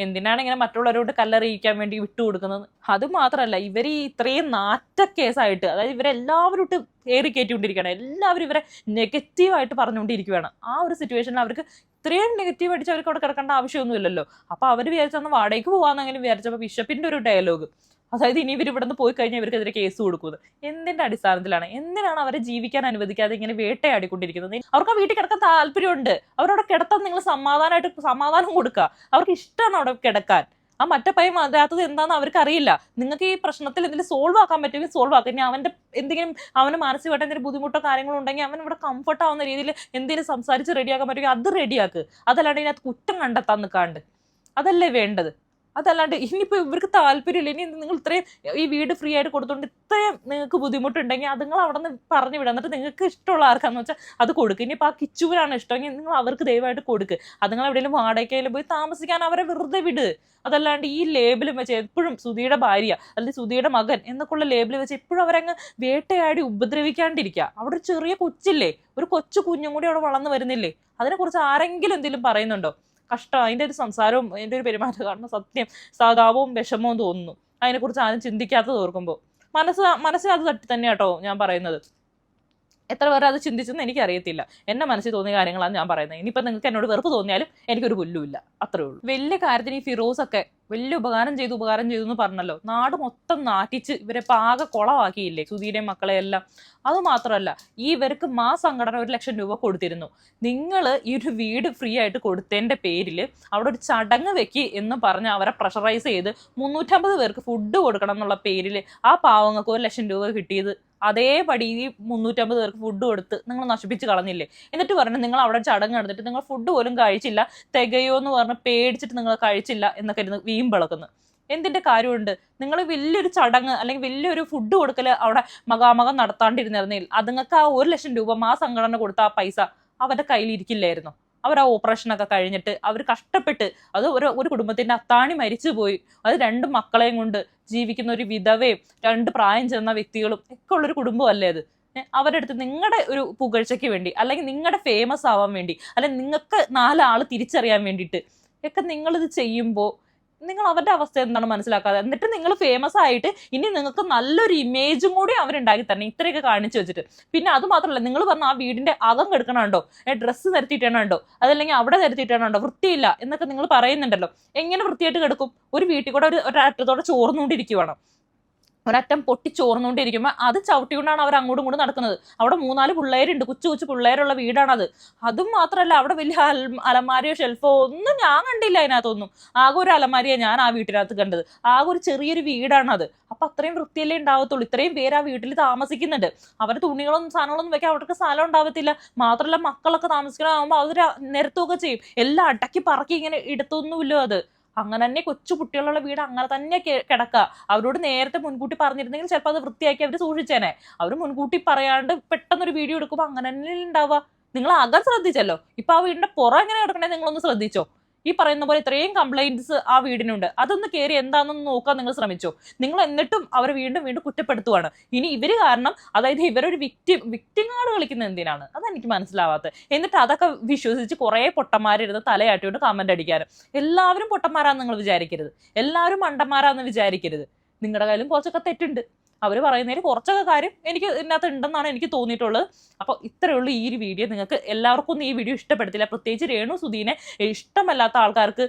എന്തിനാണ് ഇങ്ങനെ മറ്റുള്ളവരോട് കല്ലെറിയിക്കാൻ വേണ്ടി വിട്ടുകൊടുക്കുന്നത്? അത് മാത്രമല്ല, ഇവർ ഇത്രയും നാറ്റ കേസായിട്ട്, അതായത് ഇവരെല്ലാവരും ഇട്ട് ഏറി കയറ്റിക്കൊണ്ടിരിക്കുകയാണ്. എല്ലാവരും ഇവരെ നെഗറ്റീവായിട്ട് പറഞ്ഞുകൊണ്ടിരിക്കുകയാണ്. ആ ഒരു സിറ്റുവേഷനിൽ അവർക്ക് ഇത്രയും നെഗറ്റീവ് അടിച്ച് അവർക്ക് അവിടെ കിടക്കേണ്ട ആവശ്യമൊന്നുമില്ലല്ലോ. അപ്പൊ അവർ വിചാരിച്ചന്ന് വാടകയ്ക്ക് പോകാന്നെങ്കിലും വിചാരിച്ചപ്പോൾ ബിഷപ്പിന്റെ ഒരു ഡയലോഗ്, അതായത് ഇനി ഇവർ ഇവിടെ നിന്ന് പോയി കഴിഞ്ഞാൽ ഇവർക്കെതിരെ കേസ് കൊടുക്കുന്നത് എന്തിന്റെ അടിസ്ഥാനത്തിലാണ്? എന്തിനാണ് അവരെ ജീവിക്കാൻ അനുവദിക്കാതെ ഇങ്ങനെ വേട്ടയാടിക്കൊണ്ടിരിക്കുന്നത്? അവർക്ക് ആ വീട്ടിൽ കിടക്കാൻ താല്പര്യമുണ്ട്. അവരവിടെ കിടത്താൻ നിങ്ങൾ സമാധാനം കൊടുക്കുക. അവർക്ക് ഇഷ്ടമാണ് അവിടെ കിടക്കാൻ. ആ മറ്റേ പയ്യൻ വരാത്തത് എന്താണെന്ന് അവർക്ക് അറിയില്ല. നിങ്ങൾക്ക് ഈ പ്രശ്നത്തിൽ എന്തെങ്കിലും സോൾവ് ആക്കാൻ പറ്റുമെങ്കിൽ സോൾവ് ആക്കുക. ഇനി അവന്റെ എന്തെങ്കിലും അവന് മാനസികമായിട്ട് എന്തെങ്കിലും ബുദ്ധിമുട്ടോ കാര്യങ്ങളോ ഉണ്ടെങ്കിൽ അവൻ ഇവിടെ കംഫർട്ട് ആവുന്ന രീതിയിൽ എന്തെങ്കിലും സംസാരിച്ച് റെഡിയാക്കാൻ പറ്റുമെങ്കിൽ അത് റെഡിയാക്കുക. അതല്ലാണ്ട് ഇതിനകത്ത് കുറ്റം കണ്ടെത്താൻ നിൽക്കാണ്ട്. അതല്ലേ വേണ്ടത്. അതല്ലാണ്ട് ഇനിയിപ്പോൾ ഇവർക്ക് താല്പര്യമില്ല, ഇനി നിങ്ങൾ ഇത്രയും ഈ വീട് ഫ്രീ ആയിട്ട് കൊടുത്തുകൊണ്ട് ഇത്രയും നിങ്ങൾക്ക് ബുദ്ധിമുട്ടുണ്ടെങ്കിൽ അത് നിങ്ങൾ അവിടെ നിന്ന് പറഞ്ഞു വിടുക. എന്നിട്ട് നിങ്ങൾക്ക് ഇഷ്ടമുള്ള ആർക്കാന്ന് വെച്ചാൽ അത് കൊടുക്കുക. ഇനിയിപ്പോൾ ആ കിച്ചുവിനാണ് ഇഷ്ടമെങ്കിൽ നിങ്ങൾ അവർക്ക് ദയവായിട്ട് കൊടുക്കുക. അത് നിങ്ങൾ എവിടെയെങ്കിലും വാടകയ്ക്കയിലും പോയി താമസിക്കാൻ അവരെ വെറുതെ വിട്. അതല്ലാണ്ട് ഈ ലേബിലും വെച്ച് എപ്പോഴും സുധിയുടെ ഭാര്യ അല്ലെങ്കിൽ സുധിയുടെ മകൻ എന്നൊക്കെയുള്ള ലേബിൾ വെച്ച് എപ്പോഴും അവരങ്ങ് വേട്ടയാടി ഉപദ്രവിക്കാണ്ടിരിക്കുക. അവിടെ ഒരു ചെറിയ കൊച്ചില്ലേ, ഒരു കൊച്ചു കുഞ്ഞും കൂടി അവിടെ വളർന്നു വരുന്നില്ലേ? അതിനെക്കുറിച്ച് ആരെങ്കിലും എന്തെങ്കിലും പറയുന്നുണ്ടോ? കഷ്ടം. അതിൻ്റെ ഒരു സംസാരവും അതിൻ്റെ ഒരു പെരുമാറ്റം കാണുമ്പോൾ സത്യം സഹതാപവും വിഷമവും തോന്നുന്നു. അതിനെക്കുറിച്ച് ആരും ചിന്തിക്കാത്തത് ഓർക്കുമ്പോൾ മനസ്സിനത് തട്ടി തന്നെ കേട്ടോ ഞാൻ പറയുന്നത്. എത്ര പേരെ അത് ചിന്തിച്ചെന്ന് എനിക്കറിയത്തില്ല. എൻ്റെ മനസ്സിൽ തോന്നിയ കാര്യങ്ങളാണ് ഞാൻ പറയുന്നത്. ഇനിയിപ്പോൾ നിങ്ങൾക്ക് എന്നോട് വെറുപ്പ് തോന്നിയാലും എനിക്കൊരു പുല്ലുമില്ല, അത്രേ ഉള്ളൂ. വലിയ കാര്യത്തിന് ഈ ഫിറോസൊക്കെ വലിയ ഉപകാരം ചെയ്തു എന്ന് പറഞ്ഞല്ലോ. നാട് മൊത്തം നാട്ടിച്ച് ഇവരെ പാക കുളമാക്കിയില്ലേ സുധീരെയും മക്കളെയെല്ലാം. അതുമാത്രമല്ല, ഈ ഇവർക്ക് സംഘടന 1 ലക്ഷം രൂപ കൊടുത്തിരുന്നു. നിങ്ങൾ ഈ ഒരു വീട് ഫ്രീ ആയിട്ട് കൊടുത്തതിൻ്റെ പേരിൽ അവിടെ ഒരു ചടങ്ങ് വെക്കി എന്ന് പറഞ്ഞ് അവരെ പ്രഷറൈസ് ചെയ്ത് 350 പേർക്ക് ഫുഡ് കൊടുക്കണം എന്നുള്ള പേരിൽ ആ പാവങ്ങൾക്ക് 1 ലക്ഷം രൂപ കിട്ടിയത് അതേപടി ഈ 350 പേർക്ക് ഫുഡ് കൊടുത്ത് നിങ്ങൾ നശിപ്പിച്ച് കളഞ്ഞില്ലേ? എന്നിട്ട് പറഞ്ഞു നിങ്ങൾ അവിടെ ചടങ്ങ് നടന്നിട്ട് നിങ്ങൾ ഫുഡ് പോലും കഴിച്ചില്ല, തികയോ എന്ന് പറഞ്ഞ് പേടിച്ചിട്ട് നിങ്ങൾ കഴിച്ചില്ല എന്നൊക്കെ ഇരുന്ന് വീമ്പിളക്കുന്നു. എന്തിന്റെ കാര്യമുണ്ട്? നിങ്ങൾ വലിയൊരു ചടങ്ങ് അല്ലെങ്കിൽ വലിയൊരു ഫുഡ് കൊടുക്കൽ അവിടെ മകാമകം നടത്താണ്ടിരുന്നിരുന്നെങ്കിൽ അതുങ്ങൾക്ക് ആ 1 ലക്ഷം രൂപ സംഘടന കൊടുത്ത ആ പൈസ അവരുടെ കയ്യിൽ ഇരിക്കില്ലായിരുന്നു. അവർ ആ ഓപ്പറേഷനൊക്കെ കഴിഞ്ഞിട്ട് അവർ കഷ്ടപ്പെട്ട് അത് ഒരു കുടുംബത്തിന്റെ അത്താണി മരിച്ചു പോയി, അത് 2 മക്കളെയും കൊണ്ട് ജീവിക്കുന്ന ഒരു വിധവയും 2 പ്രായം ചെന്ന വ്യക്തികളും ഒക്കെ ഉള്ളൊരു കുടുംബമല്ലേ അത്? അവരുടെ അടുത്ത് നിങ്ങളുടെ ഒരു പുകഴ്ചയ്ക്ക് വേണ്ടി അല്ലെങ്കിൽ നിങ്ങളുടെ ഫേമസ് ആവാൻ വേണ്ടി അല്ലെങ്കിൽ നിങ്ങൾക്ക് 4 ആൾ തിരിച്ചറിയാൻ വേണ്ടിയിട്ട് ഒക്കെ നിങ്ങളിത് ചെയ്യുമ്പോൾ നിങ്ങൾ അവരുടെ അവസ്ഥ എന്താണ് മനസ്സിലാക്കാതെ? എന്നിട്ട് നിങ്ങൾ ഫേമസ് ആയിട്ട് ഇനി നിങ്ങൾക്ക് നല്ലൊരു ഇമേജും കൂടി അവരുണ്ടാക്കി തന്നെ ഇത്രയൊക്കെ കാണിച്ചു വെച്ചിട്ട്. പിന്നെ അത് മാത്രമല്ല, നിങ്ങൾ പറഞ്ഞ ആ വീടിന്റെ അകം കിടക്കണുണ്ടോ, ഡ്രസ്സ് നിരത്തിയിട്ടാണുണ്ടോ, അതല്ലെങ്കിൽ അവിടെ നിരത്തിയിട്ടാണുണ്ടോ, വൃത്തിയില്ല എന്നൊക്കെ നിങ്ങൾ പറയുന്നുണ്ടല്ലോ. എങ്ങനെ വൃത്തിയായിട്ട് കിടക്കും? ഒരു വീട്ടിൽ കൂടെ ഒരറ്റത്തോടെ ചോർന്നുകൊണ്ടിരിക്കുവാണ്. ഒരറ്റം പൊട്ടി ചോർന്നുകൊണ്ടിരിക്കുമ്പോൾ അത് ചവിട്ടിക്കൊണ്ടാണ് അവർ അങ്ങോട്ടും ഇങ്ങോട്ടും നടക്കുന്നത്. അവിടെ 3-4 പിള്ളേരുണ്ട്, കൊച്ചു പിള്ളേരുള്ള വീടാണത്. അതും മാത്രമല്ല, അവിടെ വലിയ അലമാരിയോ ഷെൽഫോ ഒന്നും ഞാൻ കണ്ടില്ല അതിനകത്തൊന്നും. ആകെ ഒരു അലമാരിയാണ് ഞാൻ ആ വീട്ടിനകത്ത് കണ്ടത്. ആകെ ഒരു ചെറിയൊരു വീടാണത്. അപ്പൊ അത്രയും വൃത്തിയല്ലേ ഉണ്ടാവത്തുള്ളൂ. ഇത്രയും പേര് ആ വീട്ടിൽ താമസിക്കുന്നുണ്ട്. അവരുടെ തുണികളൊന്നും സാധനങ്ങളൊന്നും വെക്കാൻ അവർക്ക് സ്ഥലം ഉണ്ടാവത്തില്ല. മാത്രമല്ല മക്കളൊക്കെ താമസിക്കണമാകുമ്പോൾ അവർ നിരത്തുകയൊക്കെ ചെയ്യും. എല്ലാം അടക്കി പറക്കി ഇങ്ങനെ ഇടത്തൊന്നുമില്ലോ അത്. അങ്ങനെ തന്നെ കൊച്ചു കുട്ടികളുള്ള വീട് അങ്ങനെ തന്നെ കിടക്കുക. അവരോട് നേരത്തെ മുൻകൂട്ടി പറഞ്ഞിരുന്നെങ്കിൽ ചിലപ്പോൾ അത് വൃത്തിയാക്കി അവർ സൂക്ഷിച്ചേനെ. അവർ മുൻകൂട്ടി പറയാണ്ട് പെട്ടെന്നൊരു വീഡിയോ എടുക്കുമ്പോൾ അങ്ങനെ തന്നെ ഉണ്ടാവുക. നിങ്ങൾ അകം ശ്രദ്ധിച്ചല്ലോ, ഇപ്പൊ ആ വീടിന്റെ പുറം എങ്ങനെ കിടക്കണേ നിങ്ങളൊന്ന് ശ്രദ്ധിച്ചോ. ഈ പറയുന്ന പോലെ ഇത്രയും കംപ്ലൈന്റ്സ് ആ വീടിനുണ്ട്, അതൊന്ന് കയറി എന്താണെന്ന് നോക്കാൻ നിങ്ങൾ ശ്രമിച്ചോ. നിങ്ങൾ എന്നിട്ടും അവരെ വീണ്ടും വീണ്ടും കുറ്റപ്പെടുത്തുവാണ്. ഇനി ഇവര് കാരണം, അതായത് ഇവരൊരു വിക്ടിം കാർഡ് കളിക്കുന്നത് എന്തിനാണ്, അതെനിക്ക് മനസ്സിലാവാത്തത്. എന്നിട്ട് അതൊക്കെ വിശ്വസിച്ച് കുറെ പൊട്ടന്മാരിരുന്ന് തലയാട്ടിയോണ്ട് കമന്റ് അടിക്കാനും. എല്ലാവരും പൊട്ടന്മാരാന്ന് നിങ്ങൾ വിചാരിക്കരുത്, എല്ലാവരും മണ്ടന്മാരാന്ന് വിചാരിക്കരുത്. നിങ്ങളുടെ കയ്യിലും കുറച്ചൊക്കെ തെറ്റുണ്ട്. അവർ പറയുന്നതിൽ കുറച്ചൊക്കെ കാര്യം എനിക്ക് ഇതിനകത്ത് ഉണ്ടെന്നാണ് എനിക്ക് തോന്നിയിട്ടുള്ളത്. അപ്പോൾ ഇത്രയേ ഉള്ളൂ ഈ ഒരു വീഡിയോ. നിങ്ങൾക്ക് എല്ലാവർക്കും ഒന്നും ഈ വീഡിയോ ഇഷ്ടപ്പെടുത്തില്ല, പ്രത്യേകിച്ച് രേണു സുധീനെ ഇഷ്ടമല്ലാത്ത ആൾക്കാർക്ക്.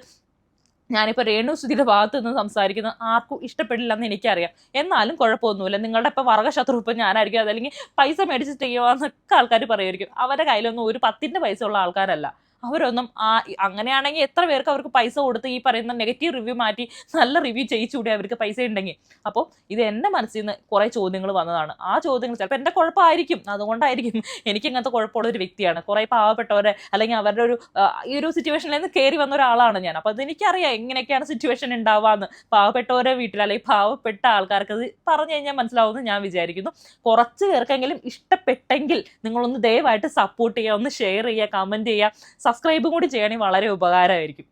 ഞാനിപ്പോൾ രേണു സുധിയുടെ ഭാഗത്ത് നിന്ന് സംസാരിക്കുന്നത് ആർക്കും ഇഷ്ടപ്പെടില്ല എന്ന് എനിക്കറിയാം. എന്നാലും കുഴപ്പമൊന്നുമില്ല. നിങ്ങളുടെ ഇപ്പോൾ വർഗ്ഗശത്രു ഇപ്പം ഞാനായിരിക്കും, അതല്ലെങ്കിൽ പൈസ മേടിച്ചിട്ട് ചെയ്യുവാന്നൊക്കെ ആൾക്കാർ പറയുമായിരിക്കും. അവരുടെ കയ്യിലൊന്നും ഒരു 10 പൈസ ഉള്ള ആൾക്കാരല്ല അവരൊന്നും. അങ്ങനെയാണെങ്കിൽ എത്ര പേർക്ക് അവർക്ക് പൈസ കൊടുത്ത് ഈ പറയുന്ന നെഗറ്റീവ് റിവ്യൂ മാറ്റി നല്ല റിവ്യൂ ചെയ്യിച്ചുകൂടി അവർക്ക് പൈസ ഉണ്ടെങ്കിൽ. അപ്പോൾ ഇത് എൻ്റെ മനസ്സിൽ നിന്ന് കുറേ ചോദ്യങ്ങൾ വന്നതാണ്. ആ ചോദ്യങ്ങൾ ചിലപ്പോൾ എൻ്റെ കുഴപ്പമായിരിക്കും, അതുകൊണ്ടായിരിക്കും. എനിക്ക് ഇങ്ങനത്തെ കുഴപ്പമുള്ള ഒരു വ്യക്തിയാണ്. കുറേ പാവപ്പെട്ടവരെ അല്ലെങ്കിൽ അവരുടെ ഈ ഒരു സിറ്റുവേഷനിൽ നിന്ന് കയറി വന്ന ഒരാളാണ് ഞാൻ. അപ്പോൾ അതെനിക്കറിയാം എങ്ങനെയൊക്കെയാണ് സിറ്റുവേഷൻ ഉണ്ടാവാന്ന്. പാവപ്പെട്ടവരെ വീട്ടിൽ അല്ലെങ്കിൽ പാവപ്പെട്ട ആൾക്കാർക്ക് അത് പറഞ്ഞു കഴിഞ്ഞാൽ മനസ്സിലാവുമെന്ന് ഞാൻ വിചാരിക്കുന്നു. കുറച്ച് പേർക്കെങ്കിലും ഇഷ്ടപ്പെട്ടെങ്കിൽ നിങ്ങളൊന്ന് ദയവായിട്ട് സപ്പോർട്ട് ചെയ്യുക, ഒന്ന് ഷെയർ ചെയ്യുക, കമൻറ്റ് ചെയ്യുക, സബ്സ്ക്രൈബും കൂടി ചെയ്യണമെങ്കിൽ വളരെ ഉപകാരമായിരിക്കും.